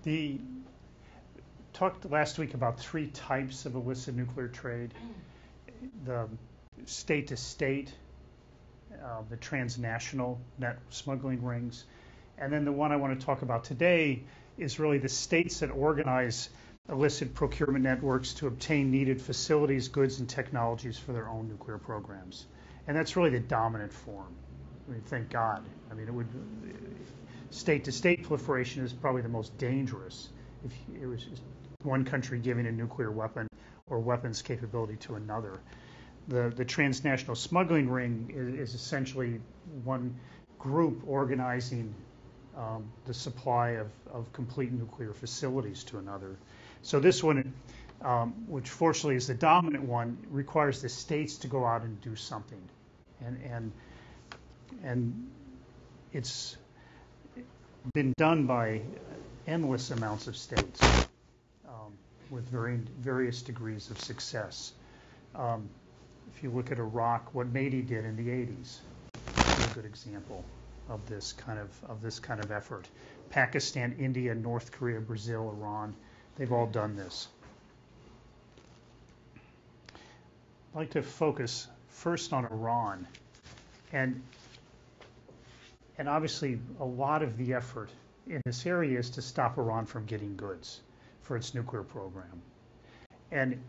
The talked last week about three types of illicit nuclear trade: the state-to-state, the transnational net smuggling rings, and then the one I want to talk about today is really the states that organize illicit procurement networks to obtain needed facilities, goods, and technologies for their own nuclear programs. And that's really the dominant form. I mean, thank God. I mean, state-to-state proliferation is probably the most dangerous. If it was just one country giving a nuclear weapon or weapons capability to another. The transnational smuggling ring is essentially one group organizing the supply of complete nuclear facilities to another. So this one, which fortunately is the dominant one, requires the states to go out and do something, and it's been done by endless amounts of states with various degrees of success. If you look at Iraq, what Mady did in the 80s is a good example of this kind of effort. Pakistan, India, North Korea, Brazil, Iran, they've all done this. I'd like to focus first on Iran, and obviously a lot of the effort in this area is to stop Iran from getting goods for its nuclear program. And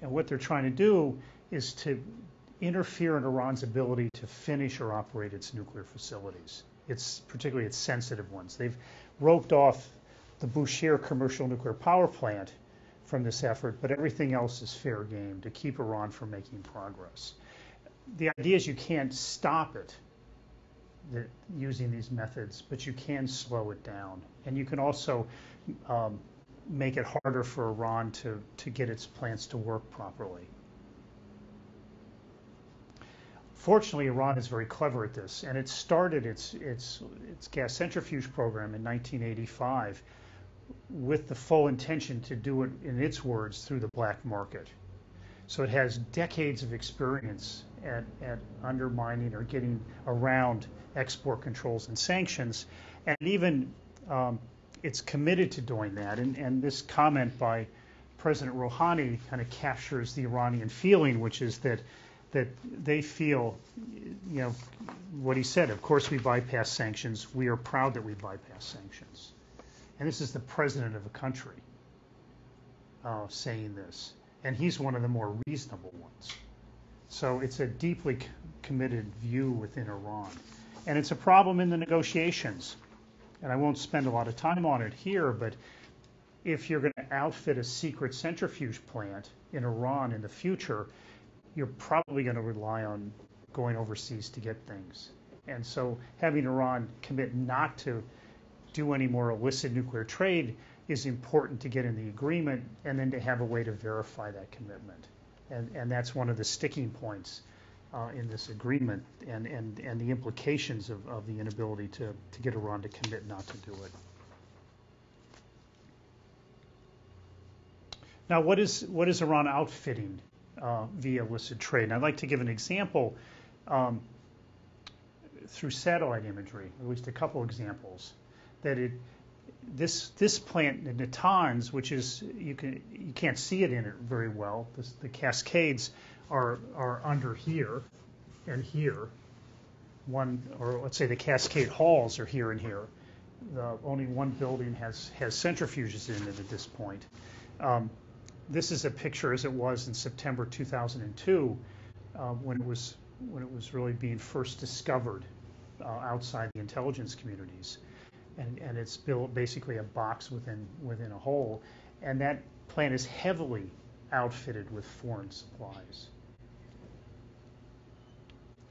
what they're trying to do is to interfere in Iran's ability to finish or operate its nuclear facilities. Particularly its sensitive ones. They've roped off the Bushehr commercial nuclear power plant from this effort, but everything else is fair game to keep Iran from making progress. The idea is you can't stop it using these methods, but you can slow it down. And you can also make it harder for Iran to get its plants to work properly. Fortunately, Iran is very clever at this, and it started its gas centrifuge program in 1985 with the full intention to do it, in its words, through the black market. So it has decades of experience at undermining or getting around export controls and sanctions, and even it's committed to doing that. And this comment by President Rouhani kind of captures the Iranian feeling, which is that they feel, what he said, of course we bypass sanctions. We are proud that we bypass sanctions. And this is the president of a country saying this. And he's one of the more reasonable ones. So it's a deeply committed view within Iran. And it's a problem in the negotiations. And I won't spend a lot of time on it here, but if you're going to outfit a secret centrifuge plant in Iran in the future, you're probably going to rely on going overseas to get things. And so having Iran commit not to do any more illicit nuclear trade is important to get in the agreement, and then to have a way to verify that commitment. And that's one of the sticking points in this agreement, and the implications of the inability to get Iran to commit not to do it. Now, what is Iran outfitting via illicit trade? And I'd like to give an example through satellite imagery, at least a couple examples, that this plant in Natanz, which is you can't see it in it very well. The cascades are under here and here. Or let's say the cascade halls are here and here. Only one building has centrifuges in it at this point. This is a picture as it was in September 2002, when it was really being first discovered outside the intelligence communities. And it's built basically a box within a hole, and that plant is heavily outfitted with foreign supplies.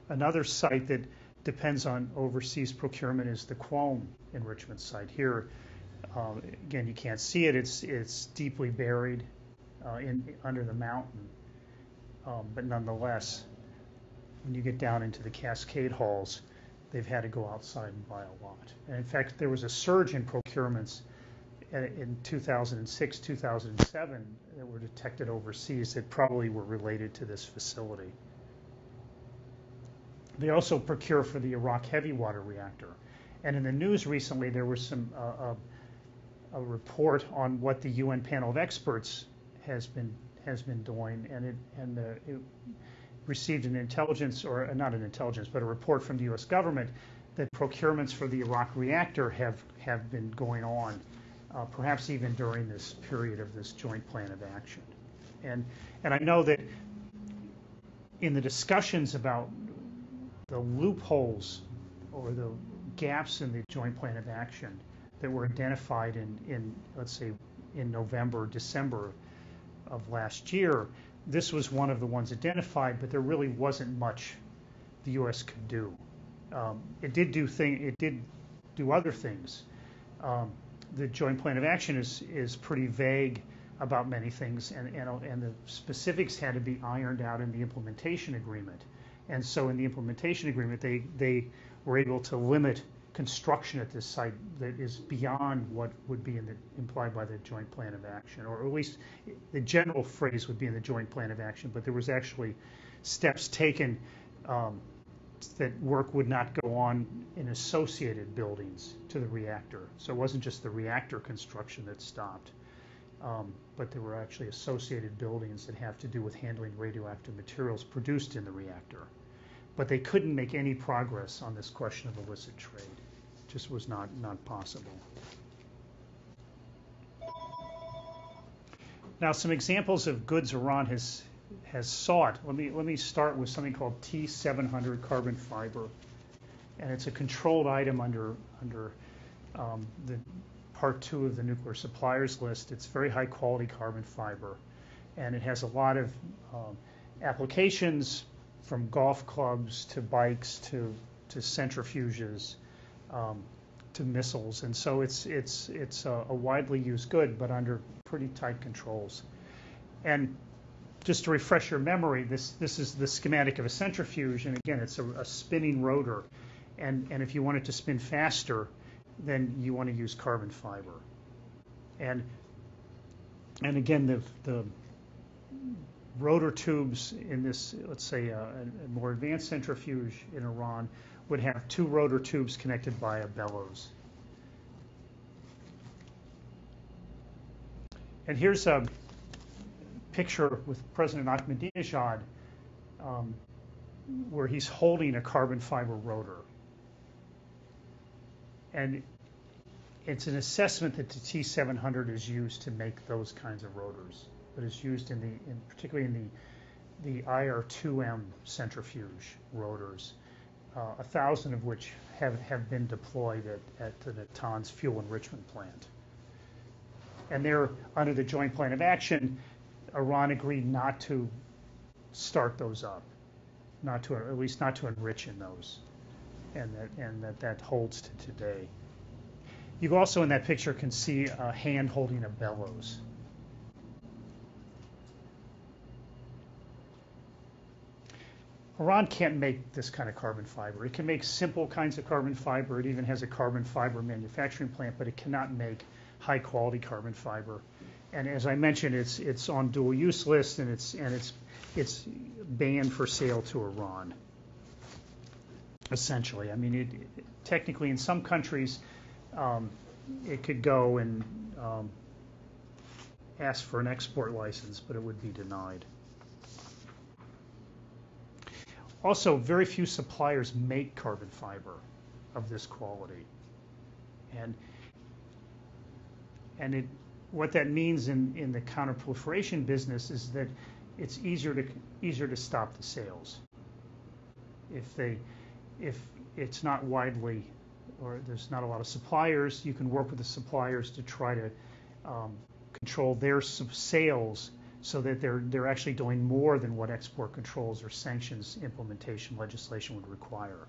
Another site that depends on overseas procurement is the Qom enrichment site. Here, again, you can't see it. It's deeply buried under the mountain, but nonetheless, when you get down into the cascade halls, they've had to go outside and buy a lot. And in fact, there was a surge in procurements in 2006, 2007 that were detected overseas that probably were related to this facility. They also procure for the Iraq heavy water reactor. And in the news recently, there was a report on what the UN panel of experts has been doing, and it received an intelligence, or not an intelligence, but a report from the U.S. government that procurements for the Iraq reactor have been going on, perhaps even during this period of this joint plan of action. And I know that in the discussions about the loopholes or the gaps in the joint plan of action that were identified in let's say in November, December of last year, this was one of the ones identified, but there really wasn't much the U.S. could do. It did do other things. The joint plan of action is pretty vague about many things, and the specifics had to be ironed out in the implementation agreement. And so in the implementation agreement, they were able to limit construction at this site that is beyond what would be implied by the joint plan of action, or at least the general phrase would be in the joint plan of action, but there was actually steps taken that work would not go on in associated buildings to the reactor. So it wasn't just the reactor construction that stopped, but there were actually associated buildings that have to do with handling radioactive materials produced in the reactor. But they couldn't make any progress on this question of illicit trade. It just was not possible. Now, some examples of goods Iran has sought. Let me start with something called T700 carbon fiber, and it's a controlled item under the Part 2 of the nuclear suppliers list. It's very high quality carbon fiber, and it has a lot of applications, from golf clubs to bikes to centrifuges to missiles, and so it's a widely used good, but under pretty tight controls. And just to refresh your memory, this is the schematic of a centrifuge, and again, it's a spinning rotor, and if you want it to spin faster, then you want to use carbon fiber. And again, the rotor tubes in this, let's say, a more advanced centrifuge in Iran would have two rotor tubes connected by a bellows. And here's a picture with President Ahmadinejad where he's holding a carbon fiber rotor. And it's an assessment that the T700 is used to make those kinds of rotors, but is used particularly in the IR2M centrifuge rotors, 1,000 of which have been deployed at the Natanz fuel enrichment plant. And they're under the joint plan of action. Iran agreed not to start those up, at least not to enrich in those, and that holds to today. You also in that picture can see a hand holding a bellows. Iran can't make this kind of carbon fiber. It can make simple kinds of carbon fiber. It even has a carbon fiber manufacturing plant, but it cannot make high quality carbon fiber. And as I mentioned, it's on dual use list, and it's banned for sale to Iran. Essentially, I mean, technically in some countries, it could go and ask for an export license, but it would be denied. Also, very few suppliers make carbon fiber of this quality, what that means in the counter-proliferation business is that it's easier to stop the sales. If it's not widely, or there's not a lot of suppliers, you can work with the suppliers to try to control their sales, so that they're actually doing more than what export controls or sanctions implementation legislation would require.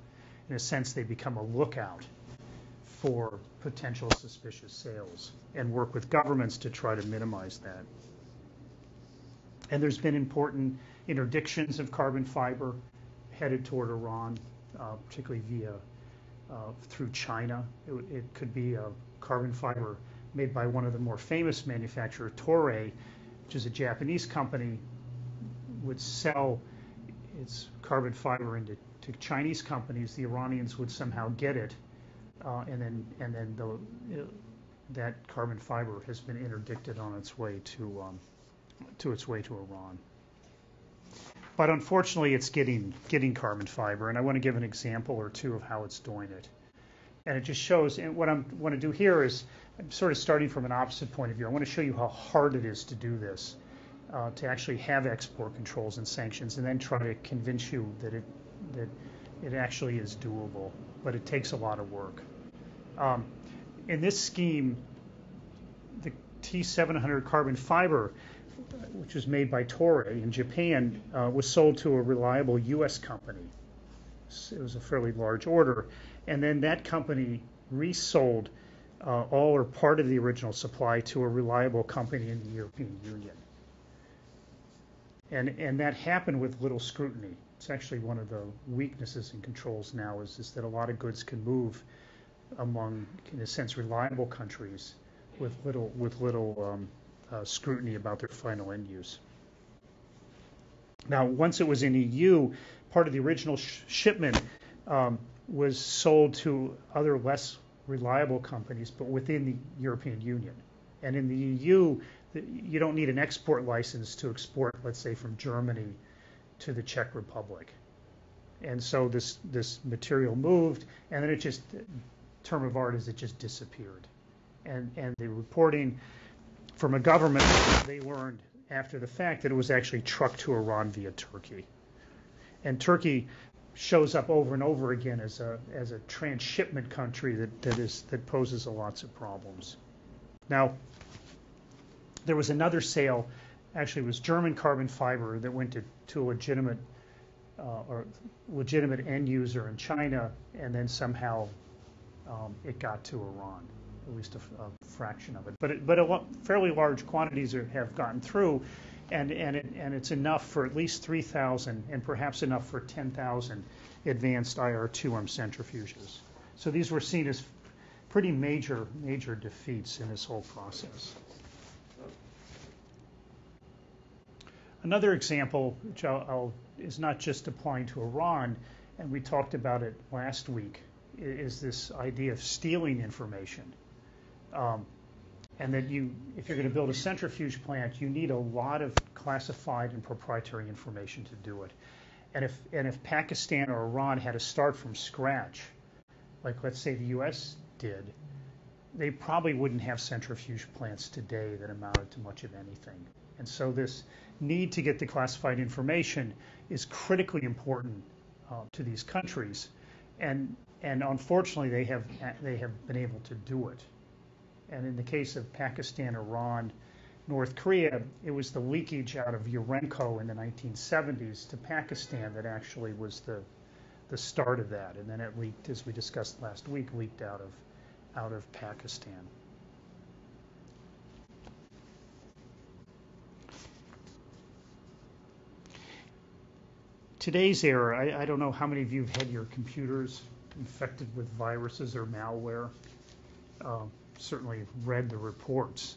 In a sense, they become a lookout for potential suspicious sales and work with governments to try to minimize that. And there's been important interdictions of carbon fiber headed toward Iran, particularly through China. It could be a carbon fiber made by one of the more famous manufacturers, Toray, which is a Japanese company, would sell its carbon fiber to Chinese companies. The Iranians would somehow get it and then that carbon fiber has been interdicted on its way to Iran. But unfortunately, it's getting carbon fiber, and I want to give an example or two of how it's doing it. And it just shows, and what I want to do here is, I'm sort of starting from an opposite point of view. I want to show you how hard it is to do this, to actually have export controls and sanctions, and then try to convince you that it actually is doable, but it takes a lot of work. In this scheme, the T700 carbon fiber, which was made by Toray in Japan, was sold to a reliable U.S. company. It was a fairly large order. And then that company resold all or part of the original supply to a reliable company in the European Union. And that happened with little scrutiny. It's actually one of the weaknesses in controls now is that a lot of goods can move among, in a sense, reliable countries with little scrutiny about their final end use. Now, once it was in EU, part of the original shipment was sold to other less reliable companies, but within the European Union. And in the EU, you don't need an export license to export, let's say, from Germany to the Czech Republic. And so this material moved, and then it just, term of art is it just disappeared. And the reporting from a government, they learned after the fact that it was actually trucked to Iran via Turkey. And Turkey shows up over and over again as a transshipment country that poses lots of problems. Now, there was another sale, actually it was German carbon fiber that went to a legitimate end user in China, and then somehow it got to Iran, at least a fraction of it. But fairly large quantities have gotten through, and it's enough for at least 3,000 and perhaps enough for 10,000 advanced IR2M centrifuges. So these were seen as pretty major defeats in this whole process. Another example, which is not just applying to Iran, and we talked about it last week, is this idea of stealing information. And that if you're going to build a centrifuge plant, you need a lot of classified and proprietary information to do it. And if Pakistan or Iran had to start from scratch, like let's say the U.S. did, they probably wouldn't have centrifuge plants today that amounted to much of anything. And so this need to get the classified information is critically important to these countries, and unfortunately they have been able to do it. And in the case of Pakistan, Iran, North Korea, it was the leakage out of Urenco in the 1970s to Pakistan that actually was the start of that, and then it leaked, as we discussed last week, leaked out of Pakistan. Today's era, I don't know how many of you have had your computers infected with viruses or malware. Certainly read the reports,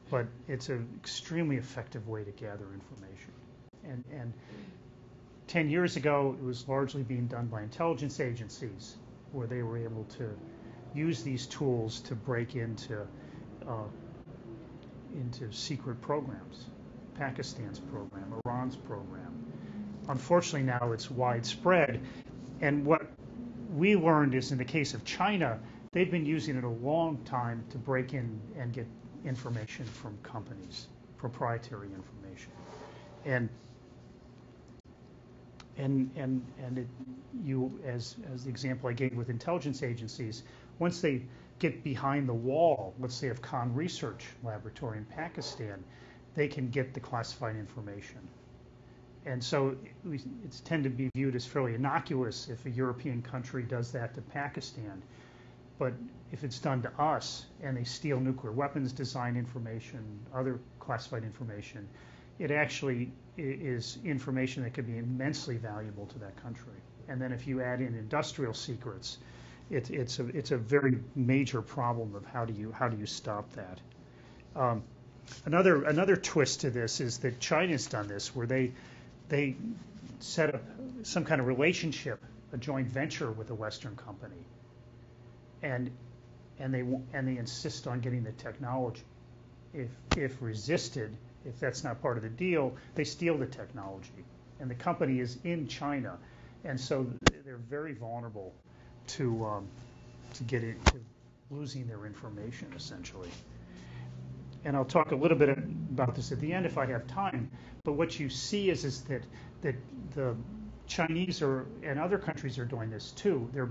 but it's an extremely effective way to gather information. And 10 years ago, it was largely being done by intelligence agencies, where they were able to use these tools to break into secret programs, Pakistan's program, Iran's program. Unfortunately, now it's widespread, and what we learned is in the case of China, they've been using it a long time to break in and get information from companies, proprietary information, and as the example I gave with intelligence agencies, once they get behind the wall, let's say of Khan Research Laboratory in Pakistan, they can get the classified information. And so it's tend to be viewed as fairly innocuous if a European country does that to Pakistan. But if it's done to us and they steal nuclear weapons design information, other classified information, it actually is information that could be immensely valuable to that country. And then if you add in industrial secrets, it's a very major problem of how do you stop that. Another twist to this is that China's done this, where they set up some kind of relationship, a joint venture with a Western company. and they insist on getting the technology. If resisted, if that's not part of the deal, they steal the technology, and the company is in China, and so they're very vulnerable to losing their information essentially. And I'll talk a little bit about this at the end if I have time. But what you see is that the Chinese and other countries are doing this too. They're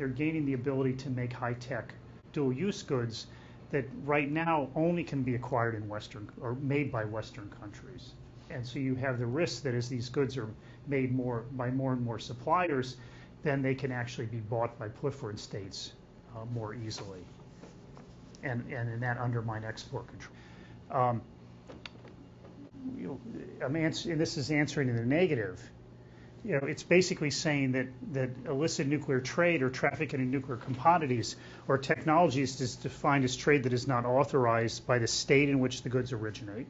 gaining the ability to make high-tech dual-use goods that right now only can be acquired in Western or made by Western countries. And so you have the risk that as these goods are made by more and more suppliers, then they can actually be bought by proliferant states more easily, and that undermine export control. And this is answering in the negative. It's basically saying that illicit nuclear trade or trafficking in nuclear commodities or technologies is defined as trade that is not authorized by the state in which the goods originate,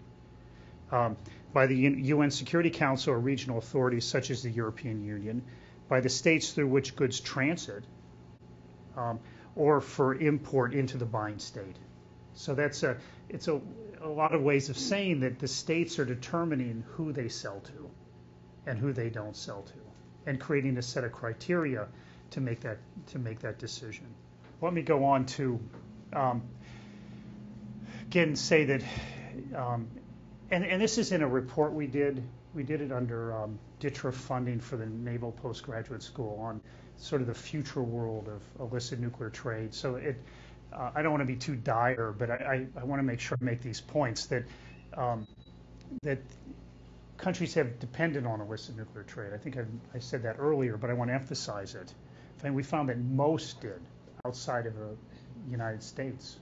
by the UN Security Council or regional authorities such as the European Union, by the states through which goods transit, or for import into the buying state. So it's a lot of ways of saying that the states are determining who they sell to and who they don't sell to, and creating a set of criteria to make that decision. Let me go on to again say that, and this is in a report we did. We did it under DITRA funding for the Naval Postgraduate School on sort of the future world of illicit nuclear trade. So I don't want to be too dire, but I want to make sure I make these points that countries have depended on illicit nuclear trade. I think I said that earlier, but I want to emphasize it. And we found that most did outside of the United States.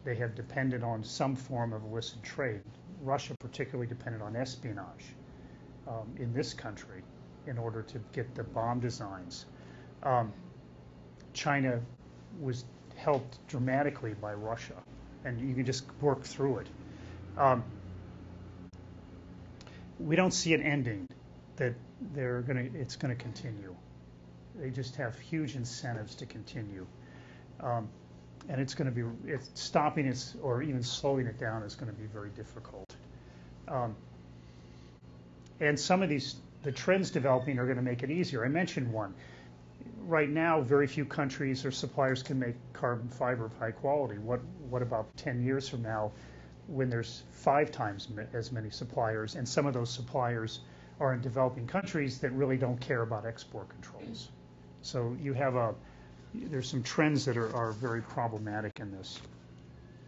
They have depended on some form of illicit trade. Russia particularly depended on espionage in this country in order to get the bomb designs. China was helped dramatically by Russia, and you can just work through it. We don't see it ending, that it's going to continue. They just have huge incentives to continue. And it's stopping it or even slowing it down is going to be very difficult. And some of the trends developing are going to make it easier. I mentioned one. Right now, very few countries or suppliers can make carbon fiber of high quality. What about 10 years from now, when there's 5 times as many suppliers, and some of those suppliers are in developing countries that really don't care about export controls? So there's some trends that are very problematic in this.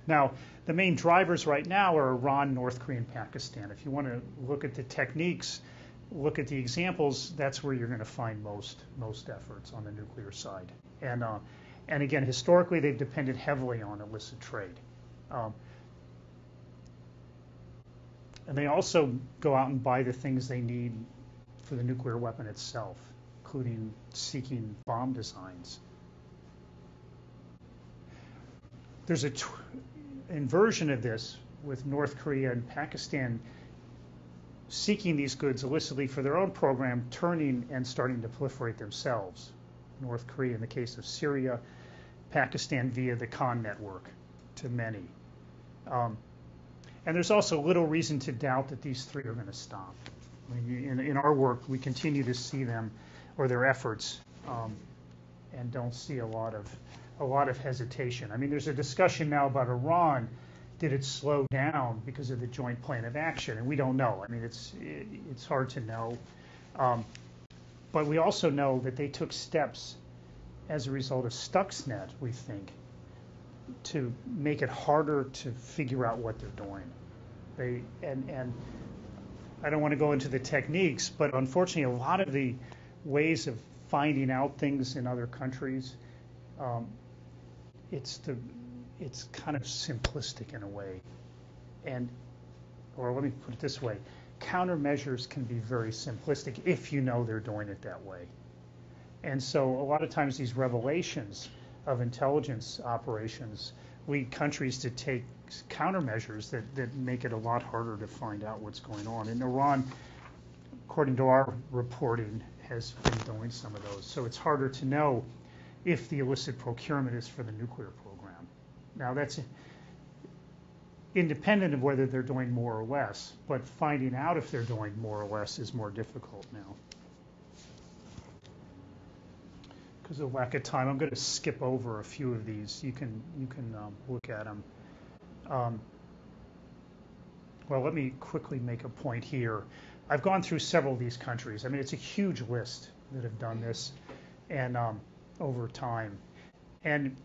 Now, the main drivers right now are Iran, North Korea, and Pakistan. If you want to look at the techniques, look at the examples, that's where you're going to find most efforts on the nuclear side. And again, historically, they've depended heavily on illicit trade. And they also go out and buy the things they need for the nuclear weapon itself, including seeking bomb designs. There's an inversion of this with North Korea and Pakistan seeking these goods illicitly for their own program, turning and starting to proliferate themselves. North Korea in the case of Syria, Pakistan via the Khan network to many. And there's also little reason to doubt that these three are going to stop. I mean, in our work, we continue to see them or their efforts, and don't see a lot of hesitation. I mean, there's a discussion now about Iran. Did it slow down because of the joint plan of action? And we don't know. I mean, it's hard to know. But we also know that they took steps as a result of Stuxnet, we think, to make it harder to figure out what they're doing. And I don't want to go into the techniques, but unfortunately, a lot of the ways of finding out things in other countries, it's kind of simplistic in a way. Or let me put it this way, countermeasures can be very simplistic if you know they're doing it that way. And so a lot of times these revelations of intelligence operations lead countries to take countermeasures that make it a lot harder to find out what's going on. And Iran, according to our reporting, has been doing some of those. So it's harder to know if the illicit procurement is for the nuclear program. Now that's independent of whether they're doing more or less, but finding out if they're doing more or less is more difficult now. Because of lack of time, I'm going to skip over a few of these. You can look at them. Well, let me quickly make a point here. I've gone through several of these countries. I mean, it's a huge list that have done this, and over time, and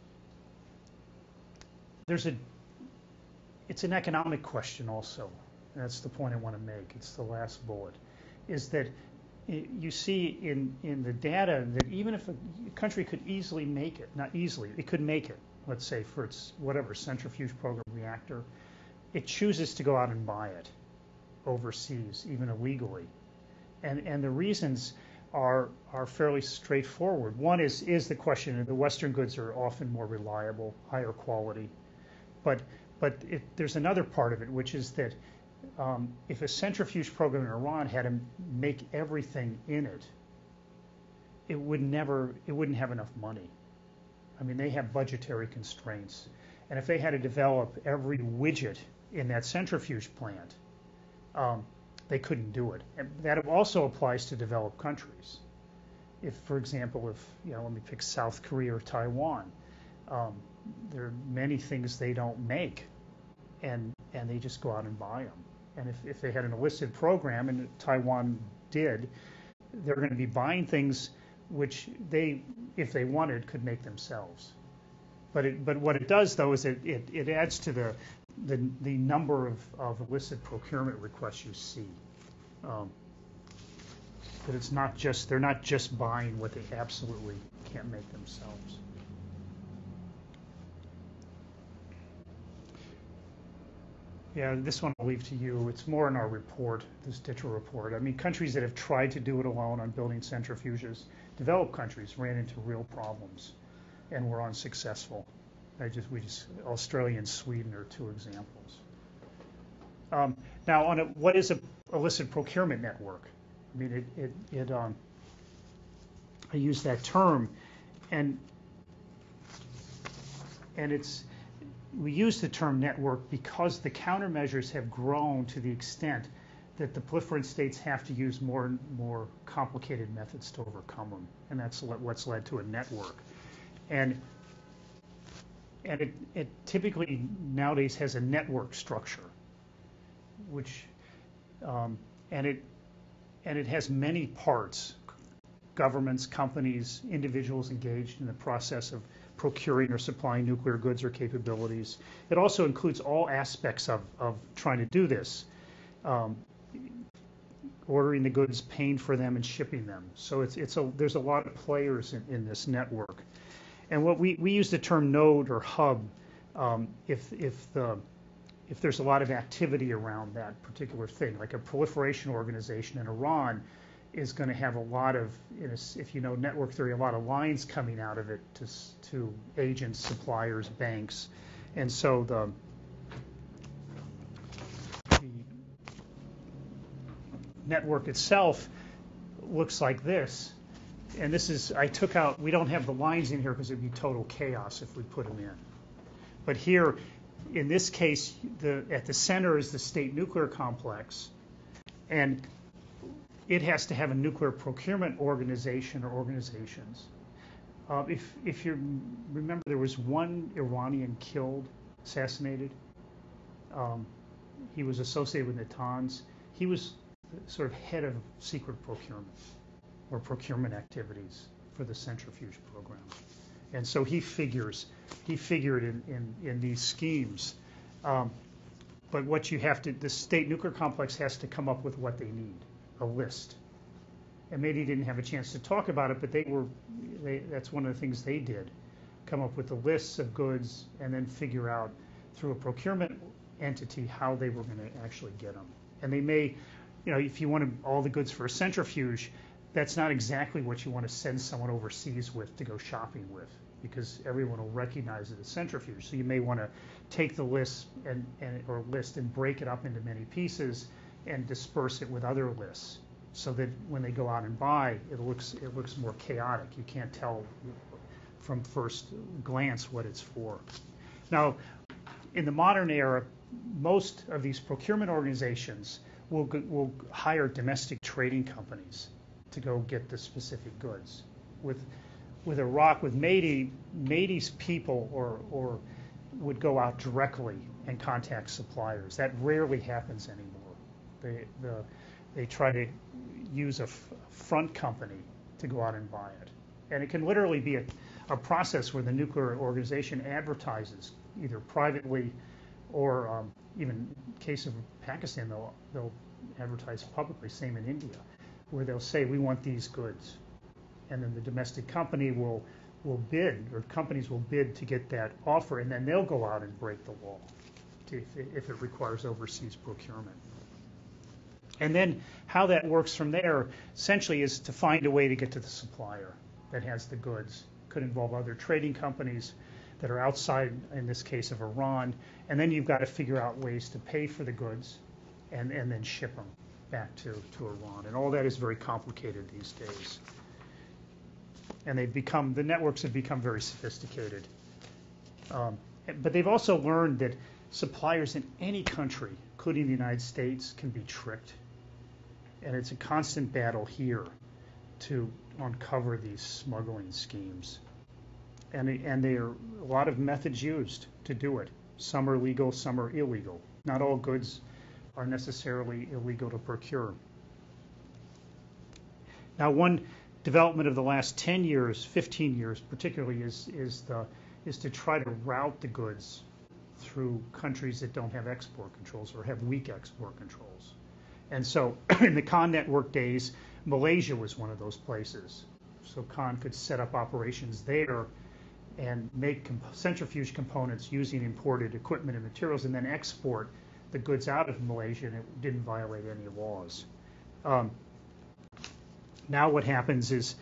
it's an economic question also. That's the point I want to make. It's the last bullet, is that you see in the data that even if a country could easily make it, not easily, it could make it, let's say for its whatever centrifuge program reactor, it chooses to go out and buy it overseas, even illegally. And the reasons are fairly straightforward. One is the question of the Western goods are often more reliable, higher quality. But there's another part of it, which is that if a centrifuge program in Iran had to make everything in it, it wouldn't have enough money. I mean, they have budgetary constraints. And if they had to develop every widget in that centrifuge plant, they couldn't do it. And that also applies to developed countries. If, for example, let me pick South Korea or Taiwan, there are many things they don't make, and they just go out and buy them. And if they had an illicit program, and Taiwan did, they're going to be buying things which they, if they wanted, could make themselves. But what it does, though, is it adds to the number of illicit procurement requests you see. That it's not just, they're not just buying what they absolutely can't make themselves. Yeah, this one I'll leave to you. It's more in our report, this Ditcher report. I mean, countries that have tried to do it alone on building centrifuges, developed countries ran into real problems and were unsuccessful. Australia and Sweden are two examples. Now, what is a illicit procurement network? I mean, I use that term, and we use the term network because the countermeasures have grown to the extent that the proliferant states have to use more and more complicated methods to overcome them, and that's what's led to a network. And it typically nowadays has a network structure, which and it has many parts: governments, companies, individuals engaged in the process of procuring or supplying nuclear goods or capabilities. It also includes all aspects of trying to do this, ordering the goods, paying for them, and shipping them. So there's a lot of players in this network. And what we use the term node or hub if there's a lot of activity around that particular thing, like a proliferation organization in Iran is going to have a lot of, if you know network theory, a lot of lines coming out of it to agents, suppliers, banks. And so the network itself looks like this. And this is, we don't have the lines in here because it'd be total chaos if we put them in. But here, in this case, at the center is the state nuclear complex, and it has to have a nuclear procurement organization or organizations. If you remember, there was one Iranian killed, assassinated. He was associated with Natanz. He was sort of head of secret procurement or procurement activities for the centrifuge program. And so he figured in these schemes. But what you have to, the state nuclear complex has to come up with what they need, a list. And maybe didn't have a chance to talk about it, but that's one of the things they did, come up with the lists of goods and then figure out through a procurement entity how they were going to actually get them. And they may, if you want all the goods for a centrifuge, that's not exactly what you want to send someone overseas with to go shopping with, because everyone will recognize it as centrifuge. So you may want to take the list and break it up into many pieces and disperse it with other lists, so that when they go out and buy, it looks more chaotic. You can't tell from first glance what it's for. Now, in the modern era, most of these procurement organizations will hire domestic trading companies to go get the specific goods. With Iraq, with Madi's people or would go out directly and contact suppliers. That rarely happens anymore. They try to use a front company to go out and buy it. And it can literally be a process where the nuclear organization advertises, either privately or even in the case of Pakistan, they'll advertise publicly, same in India, where they'll say, we want these goods. And then the domestic company will bid, or companies will bid to get that offer, and then they'll go out and break the law if it requires overseas procurement. And then how that works from there essentially is to find a way to get to the supplier that has the goods. Could involve other trading companies that are outside, in this case of Iran, and then you've got to figure out ways to pay for the goods and then ship them back to Iran. And all that is very complicated these days. And the networks have become very sophisticated. But they've also learned that suppliers in any country, including the United States, can be tricked. And it's a constant battle here to uncover these smuggling schemes. And there are a lot of methods used to do it. Some are legal, some are illegal. Not all goods are necessarily illegal to procure. Now, one development of the last 10 years, 15 years particularly, is to try to route the goods through countries that don't have export controls or have weak export controls. And so in the Khan network days, Malaysia was one of those places. So Khan could set up operations there and make centrifuge components using imported equipment and materials, and then export the goods out of Malaysia, and it didn't violate any laws. Now what happens is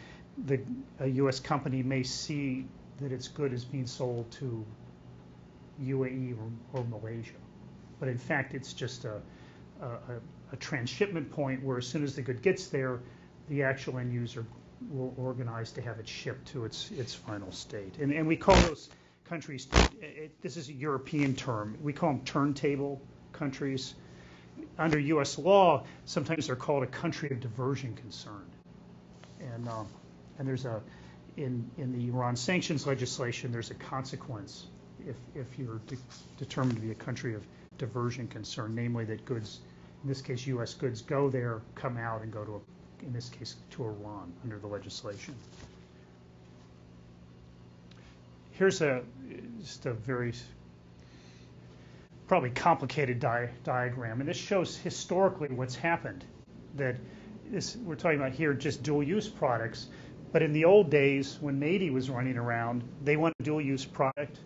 a U.S. company may see that its good is being sold to UAE or Malaysia, but in fact it's just a transshipment point where as soon as the good gets there, the actual end user will organize to have it shipped to its final state. And we call those countries, this is a European term, we call them turntable countries. Under U.S. law, sometimes they're called a country of diversion concern. And there's in the Iran sanctions legislation, there's a consequence if you're determined to be a country of diversion concern, namely that goods, in this case U.S. goods, go there, come out, and go to, in this case, to Iran under the legislation. Here's just a very probably complicated diagram, and this shows historically what's happened. That we're talking about here just dual-use products, but in the old days when Madi was running around, they want a dual-use product.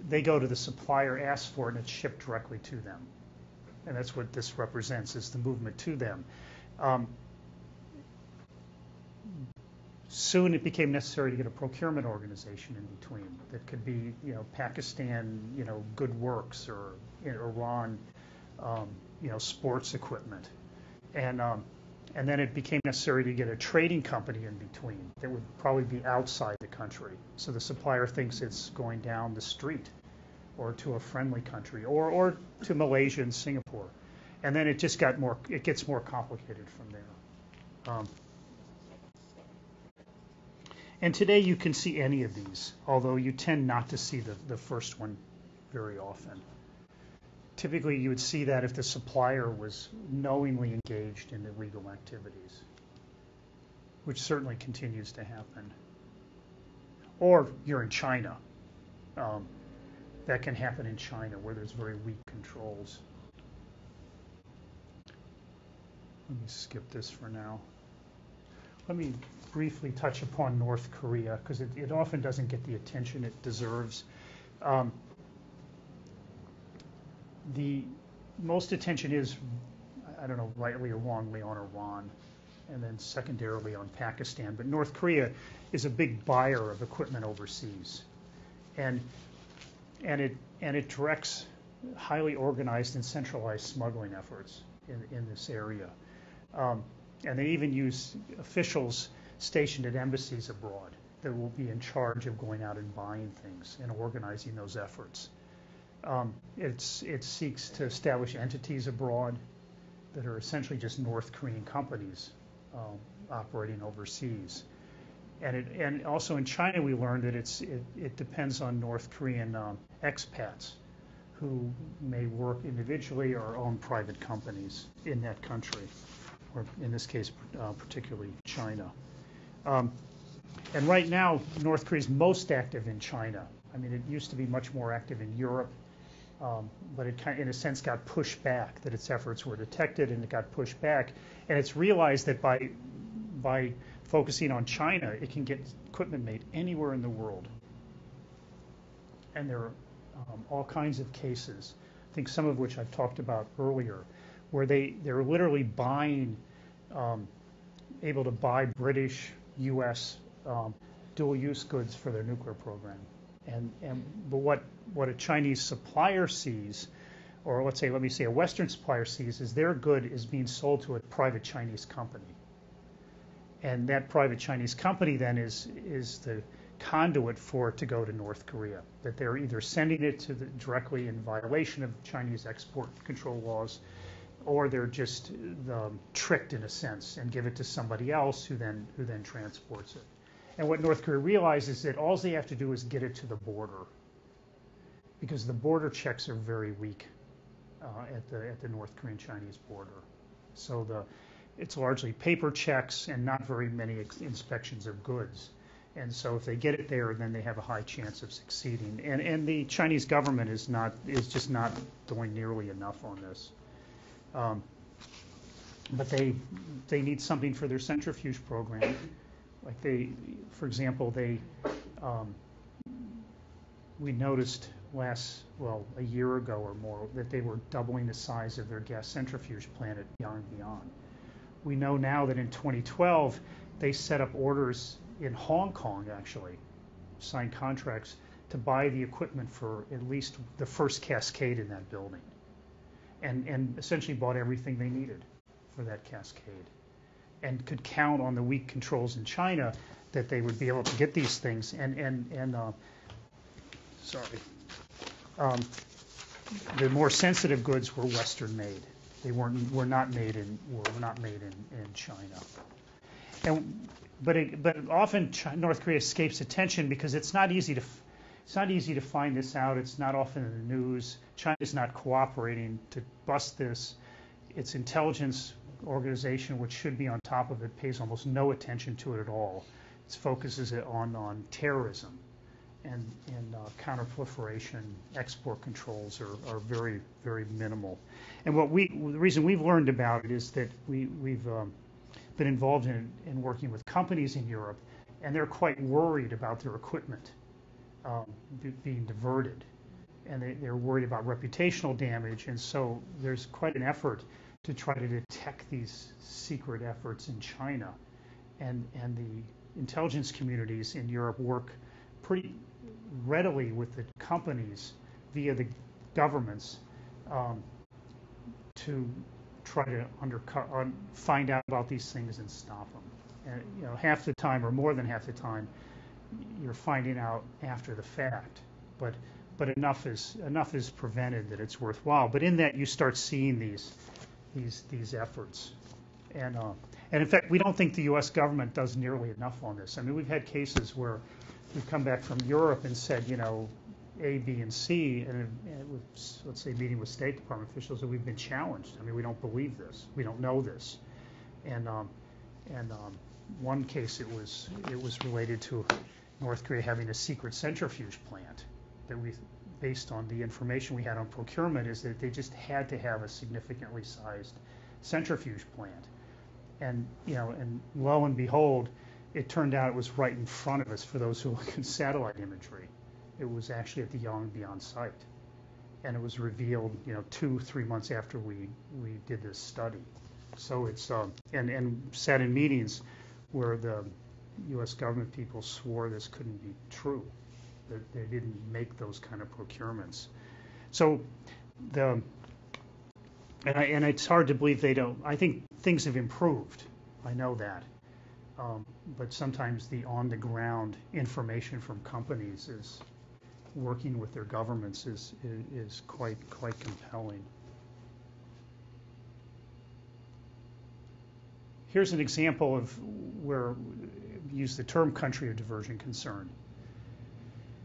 They go to the supplier, ask for it, and it's shipped directly to them. And that's what this represents, is the movement to them. Soon it became necessary to get a procurement organization in between that could be, Pakistan, Good Works, or Iran, sports equipment. And then it became necessary to get a trading company in between that would probably be outside the country. So the supplier thinks it's going down the street or to a friendly country or to Malaysia and Singapore. And then it just gets more complicated from there. And today you can see any of these, although you tend not to see the first one very often. Typically, you would see that if the supplier was knowingly engaged in illegal activities, which certainly continues to happen. Or you're in China. That can happen in China, where there's very weak controls. Let me skip this for now. Let me briefly touch upon North Korea, because it often doesn't get the attention it deserves. The most attention is, I don't know, rightly or wrongly, on Iran, and then secondarily on Pakistan. But North Korea is a big buyer of equipment overseas, and it directs highly organized and centralized smuggling efforts in this area. And they even use officials stationed at embassies abroad that will be in charge of going out and buying things and organizing those efforts. It seeks to establish entities abroad that are essentially just North Korean companies operating overseas. And also in China, we learned that it depends on North Korean expats who may work individually or own private companies in that country, or in this case, particularly China. And right now, North Korea is most active in China. I mean, it used to be much more active in Europe, but it kind of, in a sense, got pushed back, that its efforts were detected and it got pushed back. And it's realized that by focusing on China, it can get equipment made anywhere in the world. And there are all kinds of cases, I think some of which I've talked about earlier, where they're literally buying, able to buy British, U.S. Dual-use goods for their nuclear program. But what a Chinese supplier sees, or let me say a Western supplier sees, is their good is being sold to a private Chinese company. And that private Chinese company then is the conduit for it to go to North Korea, that they're either sending it to directly in violation of Chinese export control laws, or they're just tricked in a sense and give it to somebody else who then transports it. And what North Korea realizes is that all they have to do is get it to the border, because the border checks are very weak at the North Korean-Chinese border. So it's largely paper checks and not very many inspections of goods. And so if they get it there, then they have a high chance of succeeding. And the Chinese government is just not doing nearly enough on this. But they need something for their centrifuge program. Like for example, we noticed a year ago or more, that they were doubling the size of their gas centrifuge plant at Yongbyon. We know now that in 2012, they set up orders in Hong Kong, actually, signed contracts to buy the equipment for at least the first cascade in that building, and essentially bought everything they needed for that cascade, and could count on the weak controls in China that they would be able to get these things. The more sensitive goods were Western made. They were not made in China. But often North Korea escapes attention because it's not easy to find this out. It's not often in the news. China's not cooperating to bust this. Its intelligence organization, which should be on top of it, pays almost no attention to it at all. It focuses on terrorism, and counter-proliferation, export controls are very, very minimal. And the reason we've learned about it is that we've been involved in working with companies in Europe, and they're quite worried about their equipment being diverted, and they're worried about reputational damage. And so there's quite an effort to try to detect these secret efforts in China, and the intelligence communities in Europe work pretty readily with the companies via the governments to try to find out about these things and stop them. And half the time, or more than half the time, you're finding out after the fact. But enough is prevented that it's worthwhile. But in that, you start seeing these efforts. And in fact, we don't think the U.S. government does nearly enough on this. I mean, we've had cases where we've come back from Europe and said, A, B, and C, and let's say meeting with State Department officials, that we've been challenged. I mean, we don't believe this. We don't know this. And one case, it was related to North Korea having a secret centrifuge plant that based on the information we had on procurement, is that they just had to have a significantly sized centrifuge plant. And lo and behold, it turned out it was right in front of us for those who look at satellite imagery. It was actually at the Yongbyon site. And it was revealed, 2-3 months after we did this study. So it's, and sat in meetings where the U.S. government people swore this couldn't be true, that they didn't make those kind of procurements. So and it's hard to believe they don't. I think things have improved. I know that. But sometimes the on-the-ground information from companies is working with their governments is quite compelling. Here's an example of where we use the term country of diversion concern.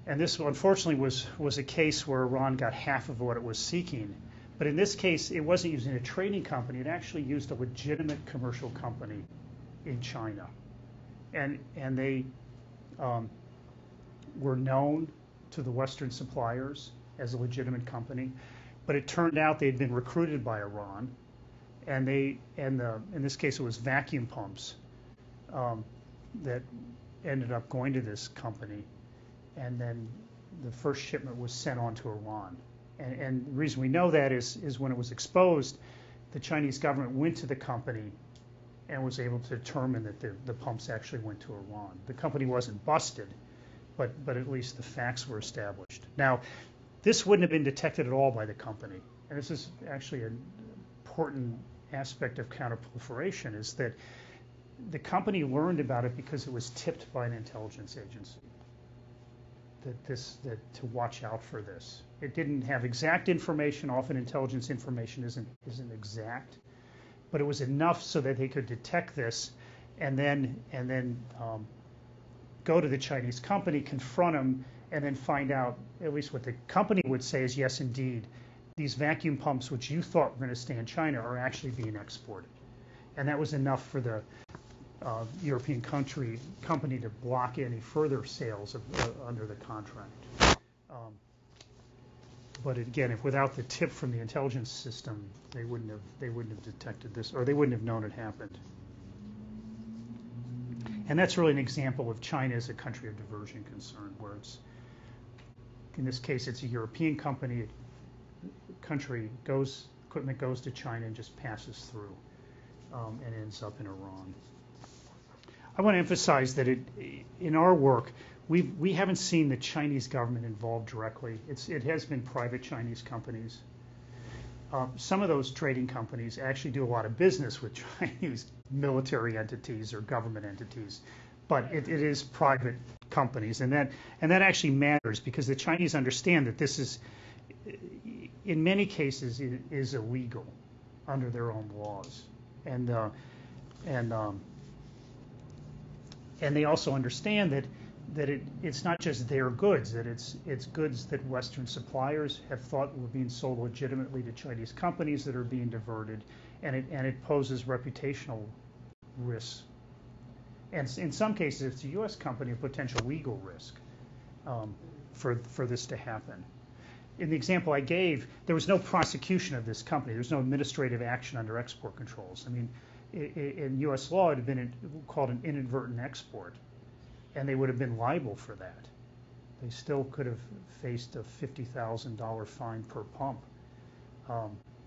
And this, unfortunately, was a case where Iran got half of what it was seeking. But in this case, it wasn't using a trading company. It actually used a legitimate commercial company in China. And they were known to the Western suppliers as a legitimate company. But it turned out they had been recruited by Iran. And in this case, it was vacuum pumps that ended up going to this company. And then the first shipment was sent on to Iran. And the reason we know that is when it was exposed, the Chinese government went to the company and was able to determine that the pumps actually went to Iran. The company wasn't busted, but at least the facts were established. Now, this wouldn't have been detected at all by the company. And this is actually an important aspect of counterproliferation, is that the company learned about it because it was tipped by an intelligence agency that to watch out for this. It didn't have exact information. Often intelligence information isn't exact, but it was enough so that they could detect this, and then go to the Chinese company, confront them, and then find out at least what the company would say is, yes, indeed, these vacuum pumps, which you thought were going to stay in China, are actually being exported. And that was enough for the European company to block any further sales under the contract. But again, if without the tip from the intelligence system, they wouldn't have detected this, or they wouldn't have known it happened. And that's really an example of China as a country of diversion concern, where it's, in this case, it's a European company. Equipment goes to China and just passes through and ends up in Iran. I want to emphasize that in our work, we haven't seen the Chinese government involved directly. It has been private Chinese companies. Some of those trading companies actually do a lot of business with Chinese military entities or government entities, but it is private companies, and that actually matters, because the Chinese understand that this is, in many cases, it is illegal under their own laws, and they also understand that it's not just their goods, that it's goods that Western suppliers have thought were being sold legitimately to Chinese companies that are being diverted, and it poses reputational risks. And in some cases, if it's a U.S. company, a potential legal risk for this to happen. In the example I gave, there was no prosecution of this company. There was no administrative action under export controls. I mean, in U.S. law, it had been called an inadvertent export, and they would have been liable for that. They still could have faced a $50,000 fine per pump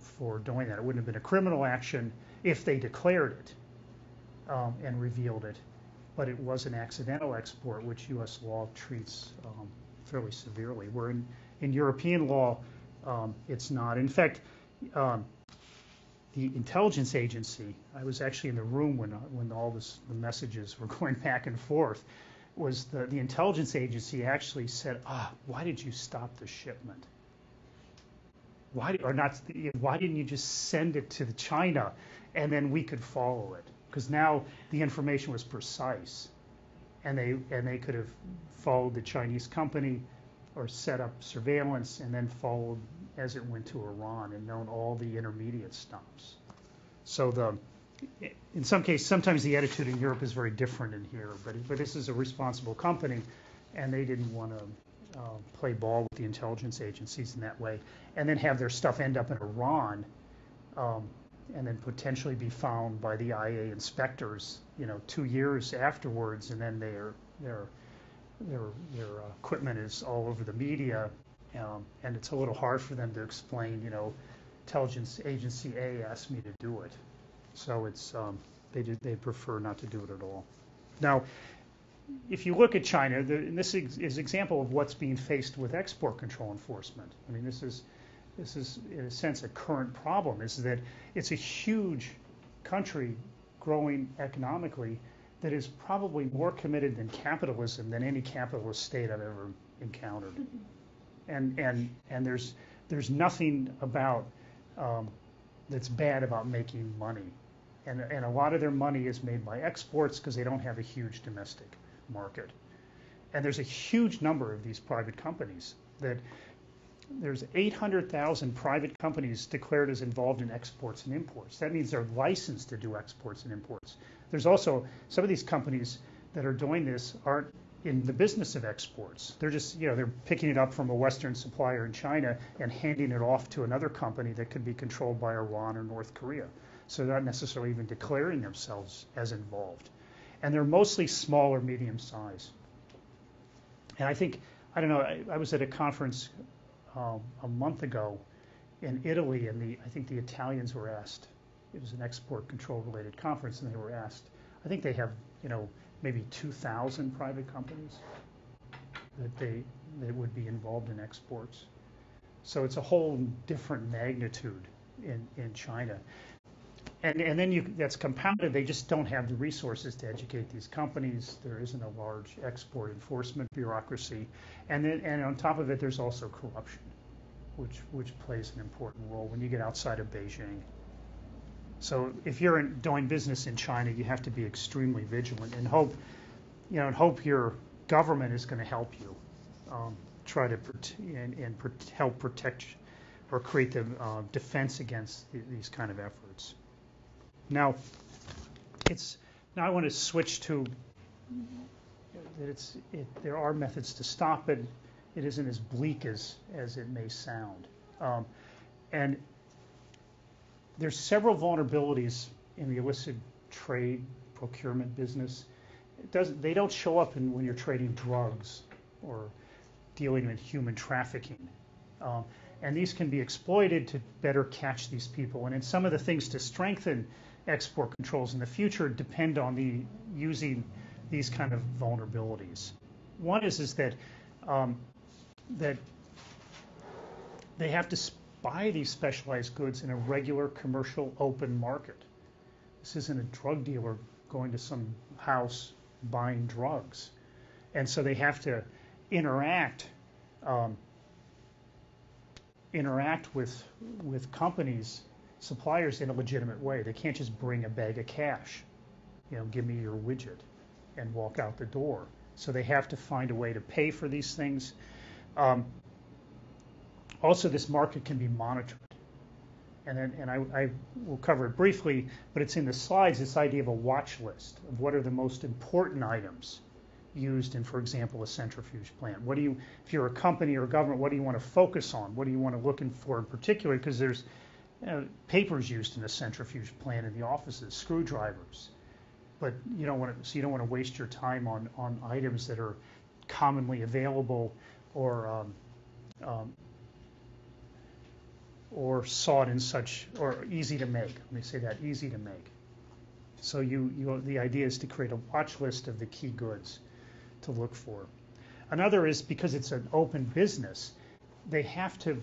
for doing that. It wouldn't have been a criminal action if they declared it and revealed it, but it was an accidental export, which U.S. law treats fairly severely. Where in European law, it's not. In fact, the intelligence agency, I was actually in the room when all the messages were going back and forth, was the intelligence agency actually said, why did you stop the shipment? Why didn't you just send it to China and then we could follow it? Because now the information was precise, and they could have followed the Chinese company or set up surveillance and then followed as it went to Iran and known all the intermediate stops. So in some cases, sometimes the attitude in Europe is very different in here, but this is a responsible company, and they didn't want to play ball with the intelligence agencies in that way, and then have their stuff end up in Iran, and then potentially be found by the IA inspectors, 2 years afterwards, and then their equipment is all over the media, and it's a little hard for them to explain, intelligence agency A asked me to do it. So it's they prefer not to do it at all. Now, if you look at China, and this is an example of what's being faced with export control enforcement. I mean, this is in a sense a current problem, is that it's a huge country growing economically, that is probably more committed than capitalism than any capitalist state I've ever encountered. And there's nothing about that's bad about making money. And a lot of their money is made by exports because they don't have a huge domestic market. And there's a huge number of these private companies that there's 800,000 private companies declared as involved in exports and imports. That means they're licensed to do exports and imports. There's also some of these companies that are doing this aren't in the business of exports. They're just, they're picking it up from a Western supplier in China and handing it off to another company that could be controlled by Iran or North Korea. So they're not necessarily even declaring themselves as involved. And they're mostly small or medium size. And I don't know, I was at a conference a month ago in Italy, and I think the Italians were asked, it was an export control related conference, and they were asked, I think they have, maybe 2,000 private companies that would be involved in exports. So it's a whole different magnitude in China. And then that's compounded. They just don't have the resources to educate these companies. There isn't a large export enforcement bureaucracy, and on top of it, there's also corruption, which plays an important role when you get outside of Beijing. So if you're doing business in China, you have to be extremely vigilant and hope your government is going to help you try to help protect or create the defense against these kind of efforts. Now I want to switch to that there are methods to stop it. It isn't as bleak as it may sound. And there's several vulnerabilities in the illicit trade procurement business. They don't show up when you're trading drugs or dealing in human trafficking. And these can be exploited to better catch these people. And in some of the things to strengthen export controls in the future depend on using these kind of vulnerabilities. One is that that they have to buy these specialized goods in a regular commercial open market. This isn't a drug dealer going to some house buying drugs. And so they have to interact with companies, suppliers in a legitimate way. They can't just bring a bag of cash, give me your widget and walk out the door. So they have to find a way to pay for these things. Also, this market can be monitored. And I will cover it briefly, but it's in the slides, this idea of a watch list of what are the most important items used in, for example, a centrifuge plant. If you're a company or a government, what do you want to focus on? What do you want to look for in particular? Because there's papers used in a centrifuge plant in the offices, screwdrivers. But you don't want to waste your time on items that are commonly available or sought in such, or easy to make. Let me say that, easy to make. So the idea is to create a watch list of the key goods to look for. Another is because it's an open business, they have to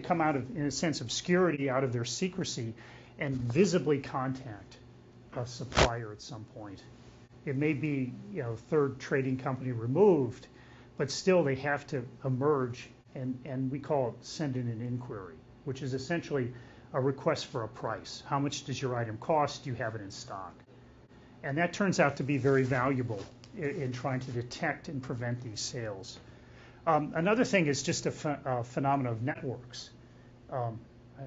come out of, in a sense, obscurity, out of their secrecy, and visibly contact a supplier at some point. It may be, third trading company removed, but still they have to emerge, and we call it send in an inquiry, which is essentially a request for a price. How much does your item cost? Do you have it in stock? And that turns out to be very valuable in trying to detect and prevent these sales. Another thing is just a phenomenon of networks. Have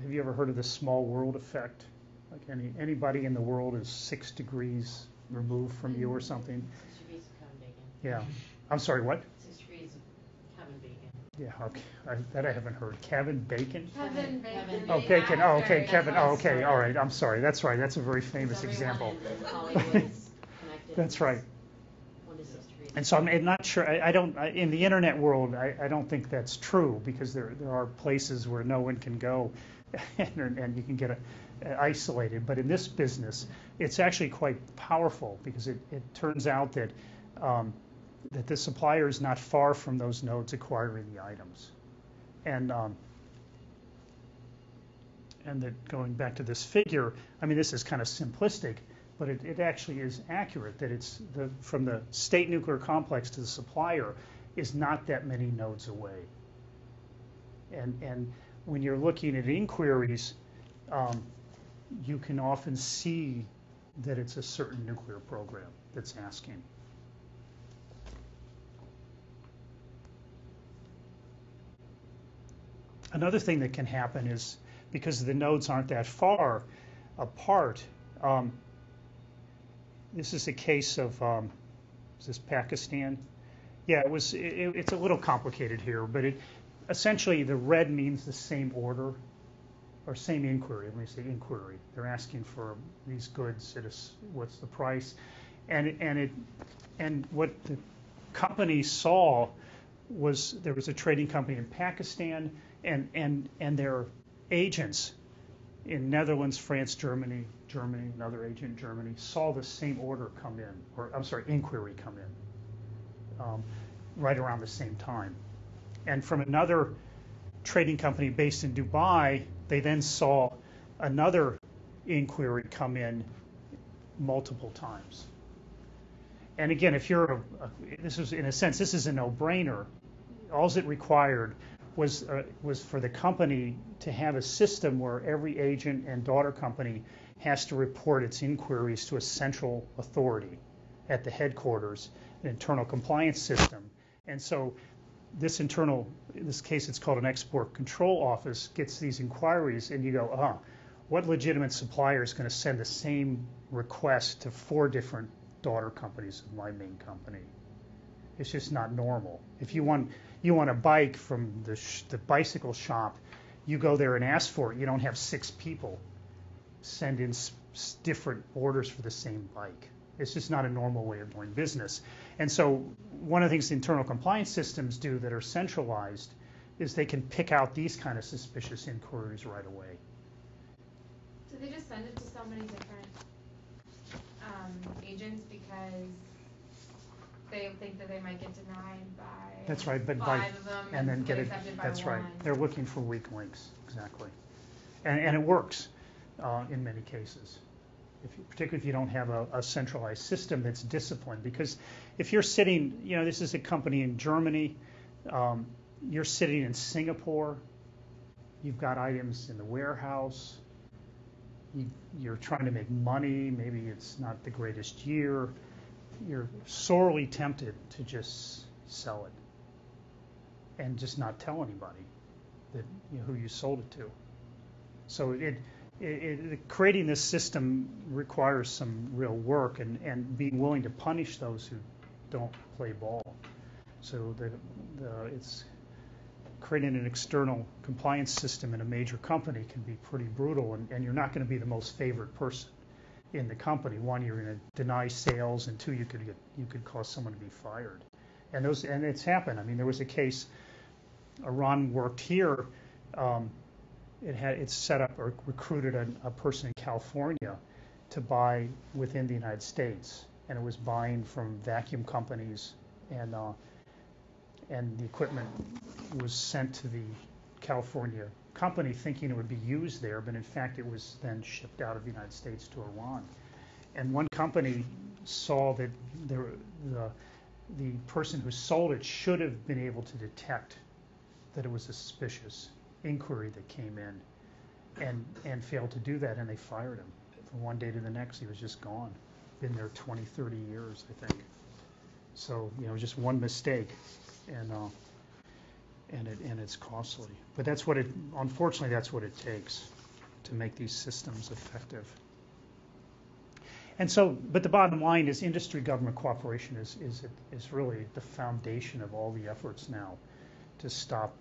you ever heard of the small world effect? Like anybody in the world is 6 degrees removed from you or something. 6 degrees of Kevin Bacon. Yeah. I'm sorry, what? 6 degrees of Kevin Bacon. Yeah, okay. That I haven't heard. Kevin Bacon? Kevin Bacon. Oh, Bacon. Oh, okay, Kevin. Oh, okay. All right. I'm sorry. That's right. That's a very famous example. That's right. And so I'm not sure. I don't. In the internet world, I don't think that's true, because there are places where no one can go, and you can get isolated. But in this business, it's actually quite powerful, because it turns out that that the supplier is not far from those nodes acquiring the items, and that going back to this figure, I mean, this is kind of simplistic, but it actually is accurate that it's from the state nuclear complex to the supplier is not that many nodes away. And when you're looking at inquiries, you can often see that it's a certain nuclear program that's asking. Another thing that can happen is because the nodes aren't that far apart. This is a case of, is this Pakistan? Yeah, it's a little complicated here, but essentially the red means the same order or same inquiry. Let me say inquiry. They're asking for these goods at what's the price, and what the company saw was there was a trading company in Pakistan and their agents in Netherlands, France, Germany, another agent in Germany saw the same order come in, or I'm sorry, inquiry come in, right around the same time. And from another trading company based in Dubai, they then saw another inquiry come in multiple times. And again, if you're this is in a sense, this is a no-brainer. All it required was for the company to have a system where every agent and daughter company has to report its inquiries to a central authority at the headquarters, an internal compliance system. And so in this case it's called an export control office, gets these inquiries, and you go, what legitimate supplier is going to send the same request to 4 different daughter companies of my main company? It's just not normal. If you want a bike from the bicycle shop, you go there and ask for it. You don't have 6 people send in different orders for the same bike. It's just not a normal way of doing business. And so one of the things the internal compliance systems do that are centralized is they can pick out these kind of suspicious inquiries right away. Do they just send it to so many different agents because they think that they might get denied by that's right, but 5 of them and then get it. That's right. They're looking for weak links, exactly, and it works in many cases. Particularly if you don't have a centralized system that's disciplined. Because if you're sitting, this is a company in Germany, you're sitting in Singapore, you've got items in the warehouse, you're trying to make money, maybe it's not the greatest year, you're sorely tempted to just sell it and just not tell anybody that who you sold it to. So creating this system requires some real work and being willing to punish those who don't play ball. So it's creating an external compliance system in a major company can be pretty brutal, and you're not going to be the most favored person in the company. One, you're going to deny sales, and 2, you could cause someone to be fired. And it's happened. I mean, there was a case. Iran worked here. It's set up or recruited a person in California to buy within the United States, and it was buying from vacuum companies, and the equipment was sent to the California company thinking it would be used there, but in fact it was then shipped out of the United States to Iran. And one company saw that the person who sold it should have been able to detect that it was a suspicious inquiry that came in, and failed to do that, and they fired him. From one day to the next, he was just gone. Been there 20, 30 years, I think. So, just one mistake, and it's costly. But unfortunately, that's what it takes to make these systems effective. And so, but the bottom line is industry-government cooperation is really the foundation of all the efforts now to stop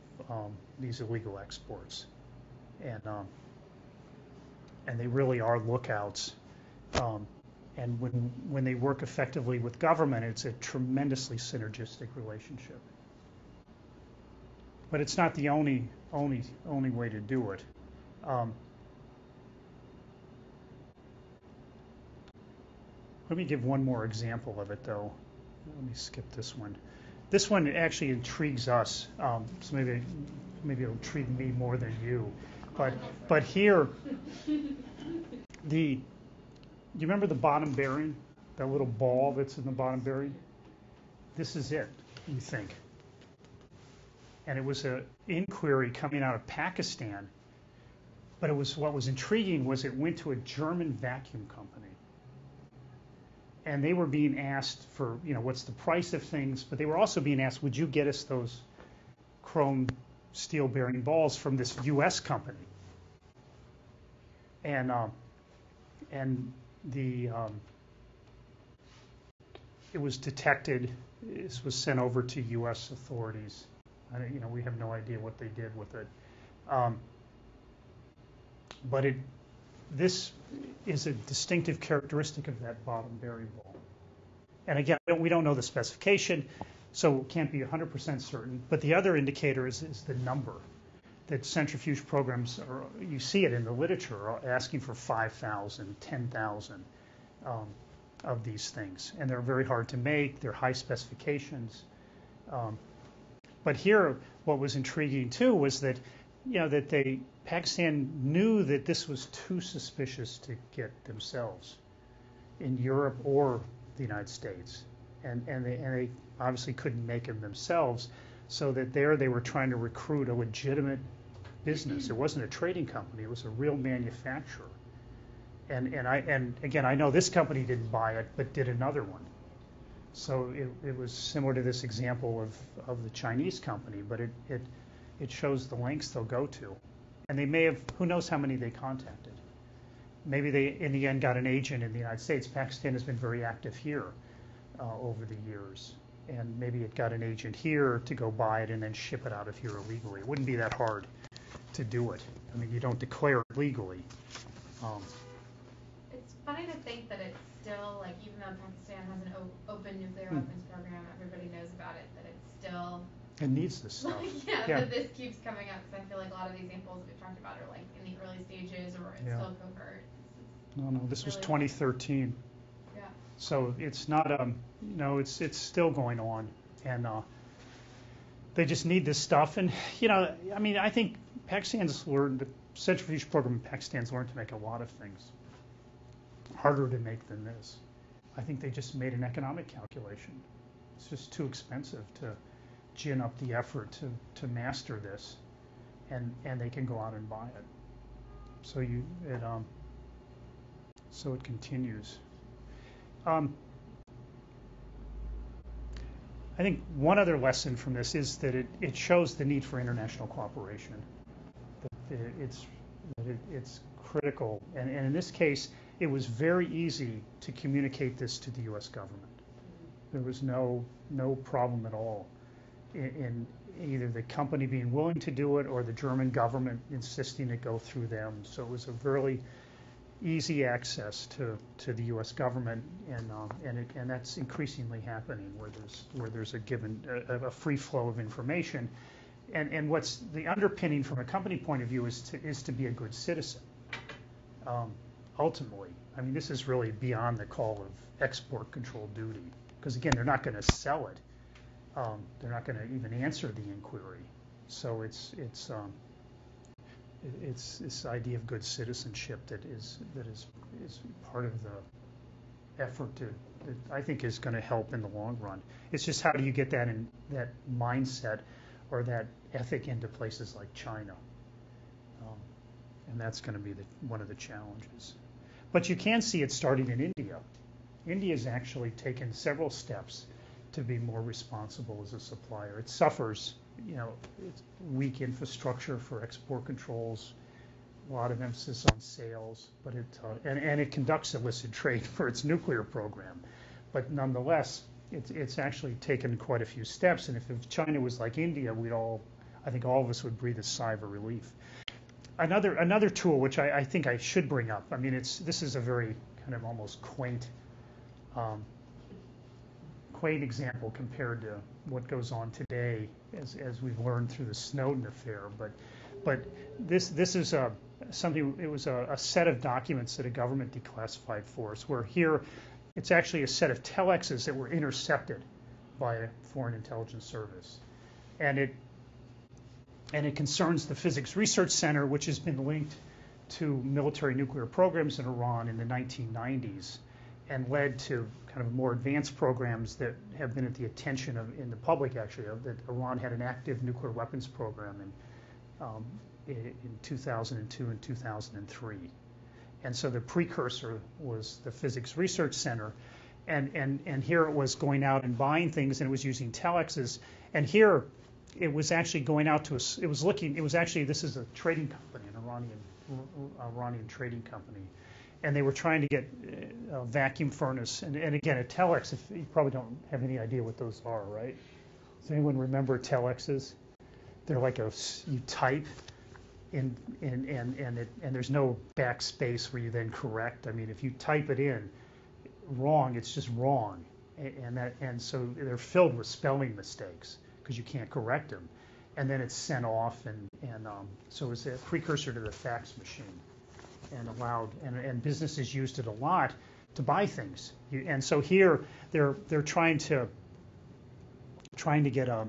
these illegal exports. And they really are lookouts. And when they work effectively with government, it's a tremendously synergistic relationship. But it's not the only way to do it. Let me give one more example of it, though. Let me skip this one. This one actually intrigues us, so maybe it'll intrigue me more than you. But here, Do you remember the bottom bearing? That little ball that's in the bottom bearing? This is it, you think. And it was an inquiry coming out of Pakistan. But it was, what was intriguing was it went to a German vacuum company. And they were being asked for, what's the price of things, but they were also being asked, would you get us those chrome steel bearing balls from this U.S. company? And it was detected. This was sent over to U.S. authorities. We have no idea what they did with it. But this is a distinctive characteristic of that bottom bearing ball. And again, we don't know the specification, so it can't be 100% certain. But the other indicator is the number. That centrifuge programs, you see it in the literature, are asking for 5,000, 10,000 of these things. And they're very hard to make. They're high specifications. But here, what was intriguing too was that, Pakistan knew that this was too suspicious to get themselves in Europe or the United States, and they obviously couldn't make them themselves. So that they were trying to recruit a legitimate business. It wasn't a trading company. It was a real manufacturer. And again, I know this company didn't buy it, but did another one. So it was similar to this example of the Chinese company, but it shows the lengths they'll go to. And they may have, who knows how many they contacted. Maybe they, in the end, got an agent in the United States. Pakistan has been very active here over the years. And maybe it got an agent here to go buy it and then ship it out of here illegally. It wouldn't be that hard to do it. I mean, you don't declare it legally. It's funny to think that it's still, like, even though Pakistan has an open nuclear weapons program, everybody knows about it, that it's still... It needs this stuff. That this keeps coming up, because I feel like a lot of the examples that we've talked about are, like, in the early stages or it's still covert. No, this was 2013. Yeah. So it's not, it's still going on. And they just need this stuff. And, I think Pakistan's learned, the centrifuge program in Pakistan's learned to make a lot of things harder to make than this. I think they just made an economic calculation. It's just too expensive to gin up the effort to master this, and they can go out and buy it. So it continues. I think one other lesson from this is that it shows the need for international cooperation. That it's critical, and in this case, it was very easy to communicate this to the U.S. government. There was no problem at all in either the company being willing to do it or the German government insisting it go through them. So it was a really easy access to the U.S. government, and that's increasingly happening where there's a free flow of information, and what's the underpinning from a company point of view is to be a good citizen. Ultimately, I mean, this is really beyond the call of export control duty, because again, they're not going to sell it. They're not going to even answer the inquiry. So it's this idea of good citizenship that is part of the effort that I think is going to help in the long run. It's just how do you get that mindset or that ethic into places like China, and that's going to be one of the challenges. But you can see it starting in India. India's actually taken several steps to be more responsible as a supplier. It suffers, it's weak infrastructure for export controls, a lot of emphasis on sales, but it conducts illicit trade for its nuclear program. But nonetheless, it's actually taken quite a few steps. And if China was like India, I think all of us would breathe a sigh of relief. Another tool, which I think I should bring up. I mean, this is a very kind of almost quaint example compared to what goes on today, as we've learned through the Snowden affair. But this is something. It was a set of documents that a government declassified for us. Where here, it's actually a set of telexes that were intercepted by a foreign intelligence service, and it concerns the Physics Research Center, which has been linked to military nuclear programs in Iran in the 1990s and led to kind of more advanced programs that have been at the attention of in the public actually that Iran had an active nuclear weapons program in 2002 and 2003. And so the precursor was the Physics Research Center. And here it was going out and buying things, and it was using telexes. And here it was actually going out to this is a trading company, an Iranian trading company. And they were trying to get a vacuum furnace. And again, a telex, if you probably don't have any idea what those are, right? Does anyone remember telexes? They're like you type and there's no backspace where you then correct. I mean, if you type it in wrong, it's just wrong, and so they're filled with spelling mistakes because you can't correct them, and then it's sent off, and so it's a precursor to the fax machine, and and businesses used it a lot to buy things, and so here they're trying to get a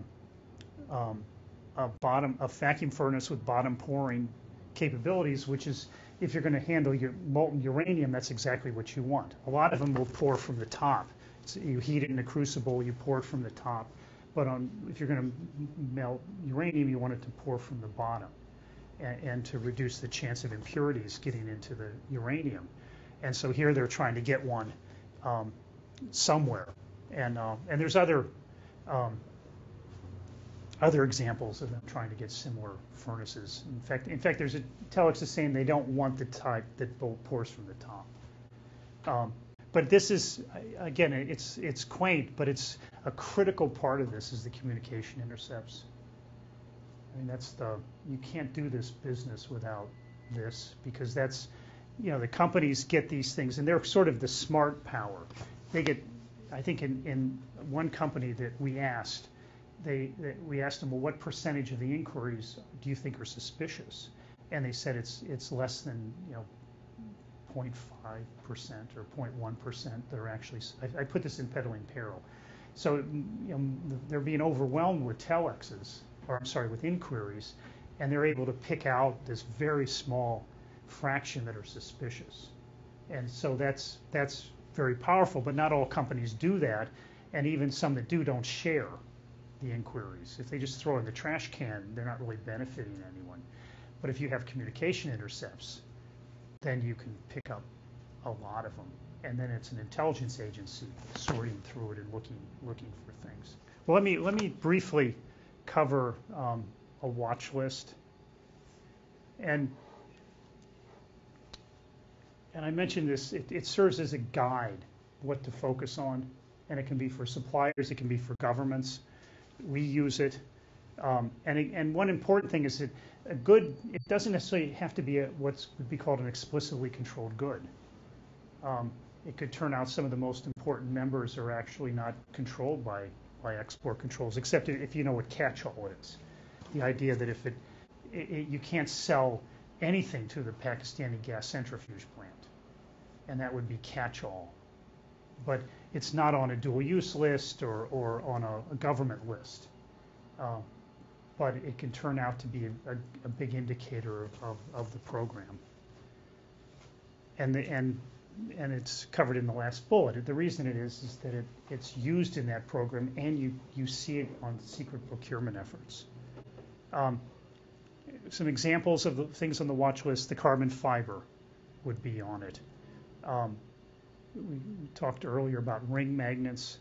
vacuum furnace with bottom pouring capabilities, which is, if you're going to handle your molten uranium, that's exactly what you want. A lot of them will pour from the top. So you heat it in a crucible, you pour it from the top. But if you're going to melt uranium, you want it to pour from the bottom, and to reduce the chance of impurities getting into the uranium. And so here they're trying to get one somewhere. And there's other examples of them trying to get similar furnaces. In fact, there's a telex is saying they don't want the type that pours from the top. But this is, again, it's quaint, but it's a critical part of this is the communication intercepts. I mean, you can't do this business without this, because that's, the companies get these things, and they're sort of the smart power. They get, I think in one company that we asked, we asked them, well, what percentage of the inquiries do you think are suspicious? And they said it's less than 0.5% or 0.1% that are actually. I put this in peddling peril. So they're being overwhelmed with telexes, with inquiries, and they're able to pick out this very small fraction that are suspicious. And so that's very powerful. But not all companies do that, and even some that do don't share the inquiries. If they just throw it in the trash can, they're not really benefiting anyone. But if you have communication intercepts, then you can pick up a lot of them, and then it's an intelligence agency sorting through it and looking for things. Well, let me briefly cover a watch list, and I mentioned this. It serves as a guide what to focus on, and it can be for suppliers, it can be for governments. We use it, and one important thing is that it doesn't necessarily have to be what would be called an explicitly controlled good. It could turn out some of the most important members are actually not controlled by export controls, except if you know what catch-all is. The idea that if you can't sell anything to the Pakistani gas centrifuge plant, and that would be catch-all. But it's not on a dual-use list or on a government list. But it can turn out to be a big indicator of the program. And it's covered in the last bullet. The reason it is that it's used in that program, and you see it on secret procurement efforts. Some examples of the things on the watch list: the carbon fiber would be on it. We talked earlier about ring magnets.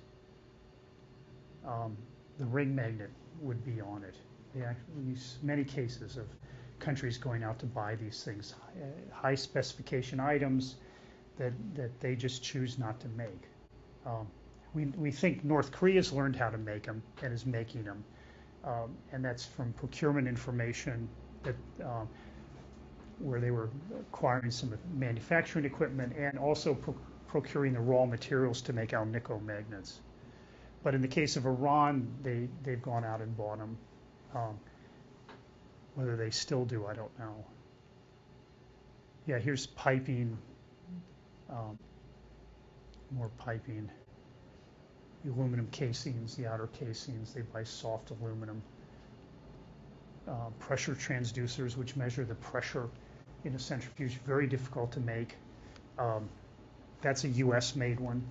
The ring magnet would be on it. They actually use many cases of countries going out to buy these things, high specification items that they just choose not to make. We think North Korea's learned how to make them and is making them, and that's from procurement information that where they were acquiring some manufacturing equipment and also procuring the raw materials to make alnico magnets. But in the case of Iran, they've gone out and bought them. Whether they still do, I don't know. Yeah, here's piping, more piping. The aluminum casings, the outer casings, they buy soft aluminum. Pressure transducers, which measure the pressure in a centrifuge, very difficult to make. That's a U.S. made one.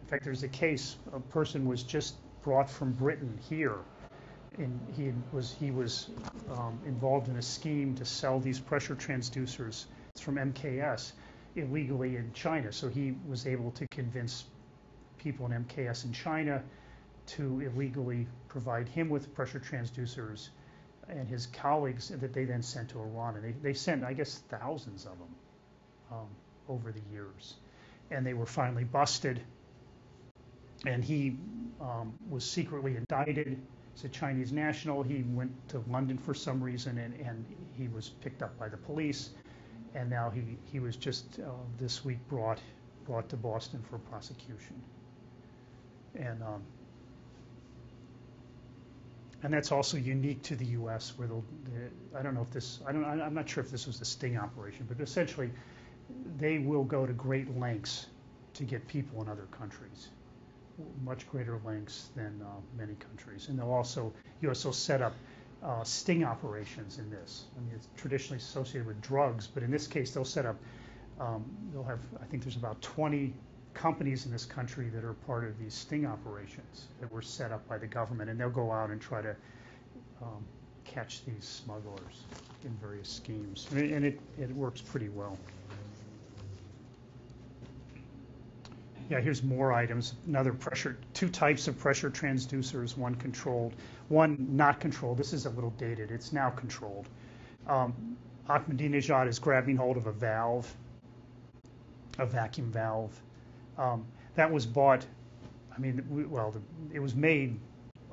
In fact, there's a case, a person was just brought from Britain here, and he was involved in a scheme to sell these pressure transducers from MKS illegally in China. So he was able to convince people in MKS in China to illegally provide him with pressure transducers and his colleagues that they then sent to Iran. And they sent, I guess, thousands of them over the years. And they were finally busted. And he was secretly indicted. He's a Chinese national. He went to London for some reason, and he was picked up by the police. And now he was just this week brought to Boston for prosecution. And that's also unique to the U.S., where I don't know if this, I'm not sure if this was the sting operation, but essentially they will go to great lengths to get people in other countries, much greater lengths than many countries. And U.S. will set up sting operations in this. I mean, it's traditionally associated with drugs, but in this case they'll set up, they'll have, I think there's about 20 companies in this country that are part of these sting operations that were set up by the government, and they'll go out and try to catch these smugglers in various schemes, and it works pretty well. Yeah, here's more items. Another two types of pressure transducers, one controlled, one not controlled. This is a little dated. It's now controlled. Ahmadinejad is grabbing hold of a valve, a vacuum valve. That was bought, I mean, it was made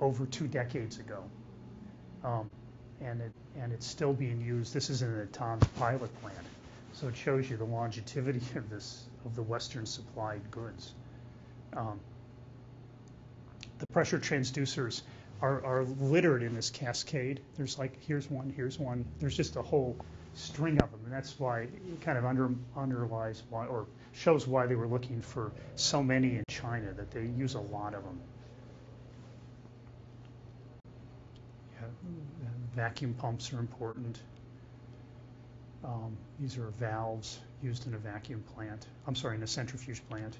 over 2 decades ago, and it's still being used. This is in the Natanz pilot plant, so it shows you the longevity of the Western supplied goods. The pressure transducers are littered in this cascade. There's here's one. There's just a whole string of them, and that's why it kind of underlies why, or shows why they were looking for so many in China, that they use a lot of them. Yeah, vacuum pumps are important. These are valves used in a vacuum plant. I'm sorry, in a centrifuge plant.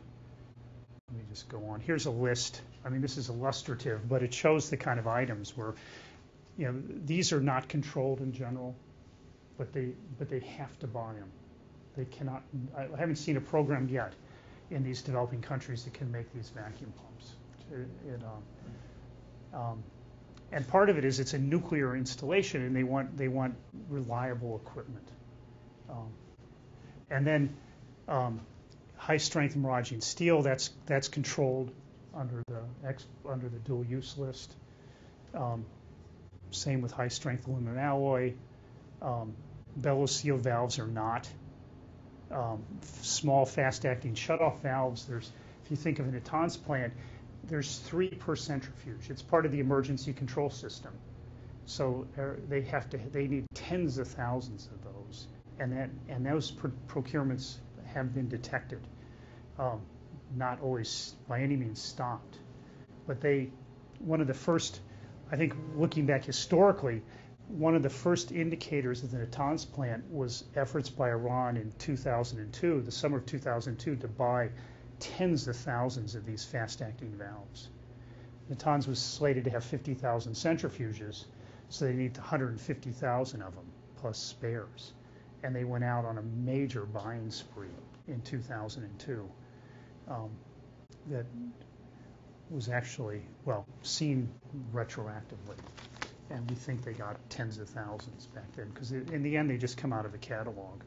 Let me just go on. Here's a list. I mean, this is illustrative, but it shows the kind of items where, these are not controlled in general, but they have to buy them. They cannot. I haven't seen a program yet in these developing countries that can make these vacuum pumps. And part of it is it's a nuclear installation, and they want reliable equipment. And then high strength Miraging steel, that's controlled under the dual use list. Same with high strength aluminum alloy. Bellows sealed valves are not. Small fast acting shutoff valves, if you think of a Natanz plant, there's 3 per centrifuge. It's part of the emergency control system. So they need tens of thousands of those, and those procurements have been detected, not always by any means stopped, but one of the first, I think, looking back historically, one of the first indicators of the Natanz plant was efforts by Iran in 2002, the summer of 2002, to buy tens of thousands of these fast-acting valves. Natanz was slated to have 50,000 centrifuges, so they need 150,000 of them, plus spares. And they went out on a major buying spree in 2002 that was actually, seen retroactively. And we think they got tens of thousands back then, because in the end they just come out of a catalog,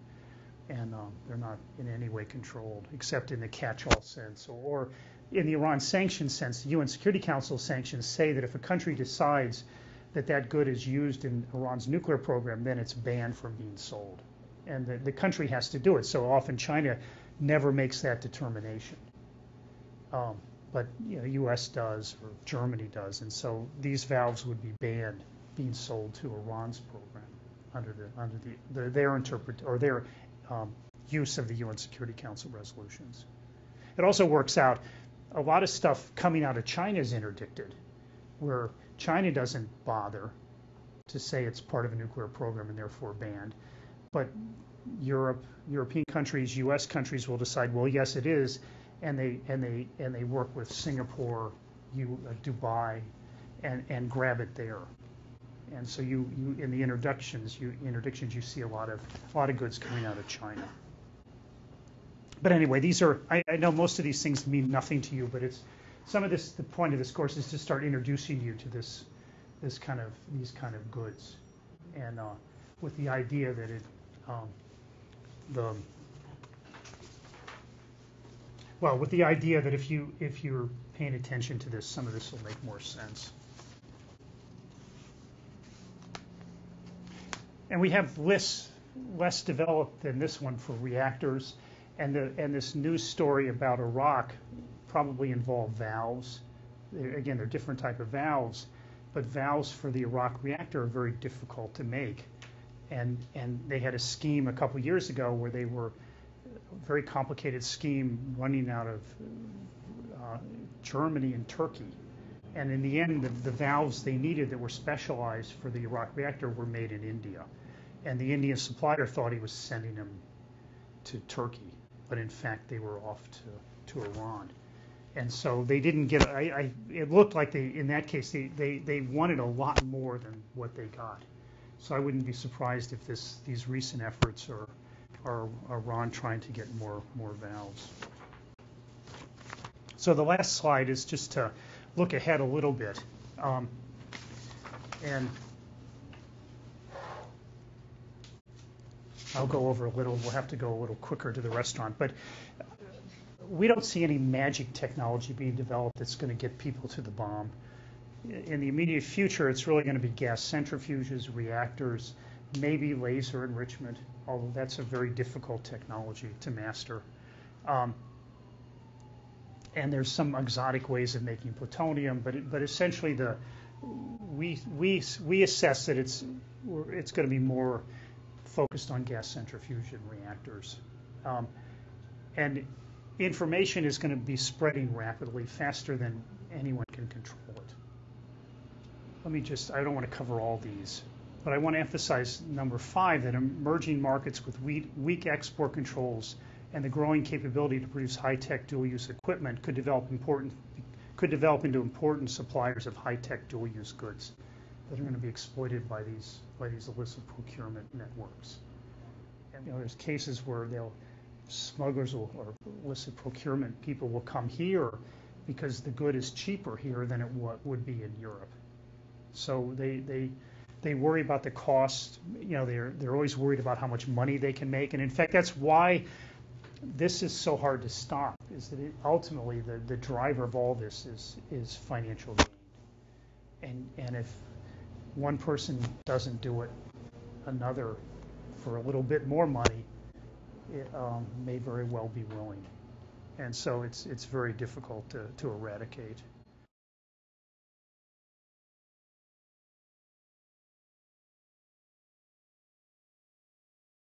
and they're not in any way controlled, except in the catch-all sense, or in the Iran sanctions sense. The UN Security Council sanctions say that if a country decides that good is used in Iran's nuclear program, then it's banned from being sold, and the country has to do it. So often China never makes that determination, but U.S. does, or Germany does, and so these valves would be banned being sold to Iran's program under their use of the UN Security Council resolutions. It also works out, a lot of stuff coming out of China is interdicted, where China doesn't bother to say it's part of a nuclear program and therefore banned, but European countries, U.S. countries will decide, well, yes, it is, and they work with Singapore, Dubai, and grab it there. And so you in the interdictions you see a lot of goods coming out of China. But anyway, I know most of these things mean nothing to you, but it's some of this. The point of this course is to start introducing you to these kind of goods, and with the idea that with the idea that if you're paying attention to this, some of this will make more sense. And we have lists less developed than this one for reactors, and this news story about Iraq probably involved valves. Again, they're different type of valves, but valves for the Iraq reactor are very difficult to make. And they had a scheme a couple years ago where they were a very complicated scheme running out of Germany and Turkey. And in the end, the valves they needed that were specialized for the Iraq reactor were made in India. And the Indian supplier thought he was sending them to Turkey, but in fact they were off to Iran. And so they didn't get. It looked like in that case they wanted a lot more than what they got. So I wouldn't be surprised if these recent efforts are Iran trying to get more valves. So the last slide is just to look ahead a little bit, and I'll go over a little. We'll have to go a little quicker to the restaurant, but we don't see any magic technology being developed that's going to get people to the bomb. In the immediate future, it's really going to be gas centrifuges, reactors, maybe laser enrichment, although that's a very difficult technology to master. And there's some exotic ways of making plutonium, but essentially we assess that it's going to be more focused on gas centrifusion reactors. And information is going to be spreading rapidly, faster than anyone can control it. I don't want to cover all these, but I want to emphasize number 5, that emerging markets with weak export controls and the growing capability to produce high-tech dual-use equipment could develop into important suppliers of high-tech dual-use goods that are going to be exploited by these illicit procurement networks. And there's cases where smugglers or illicit procurement people will come here because the good is cheaper here than it would be in Europe. So they worry about the cost. They're always worried about how much money they can make, and in fact that's why this is so hard to stop. Is that ultimately the driver of all this is financial gain, and if one person doesn't do it, another for a little bit more money may very well be willing, and so it's very difficult to eradicate.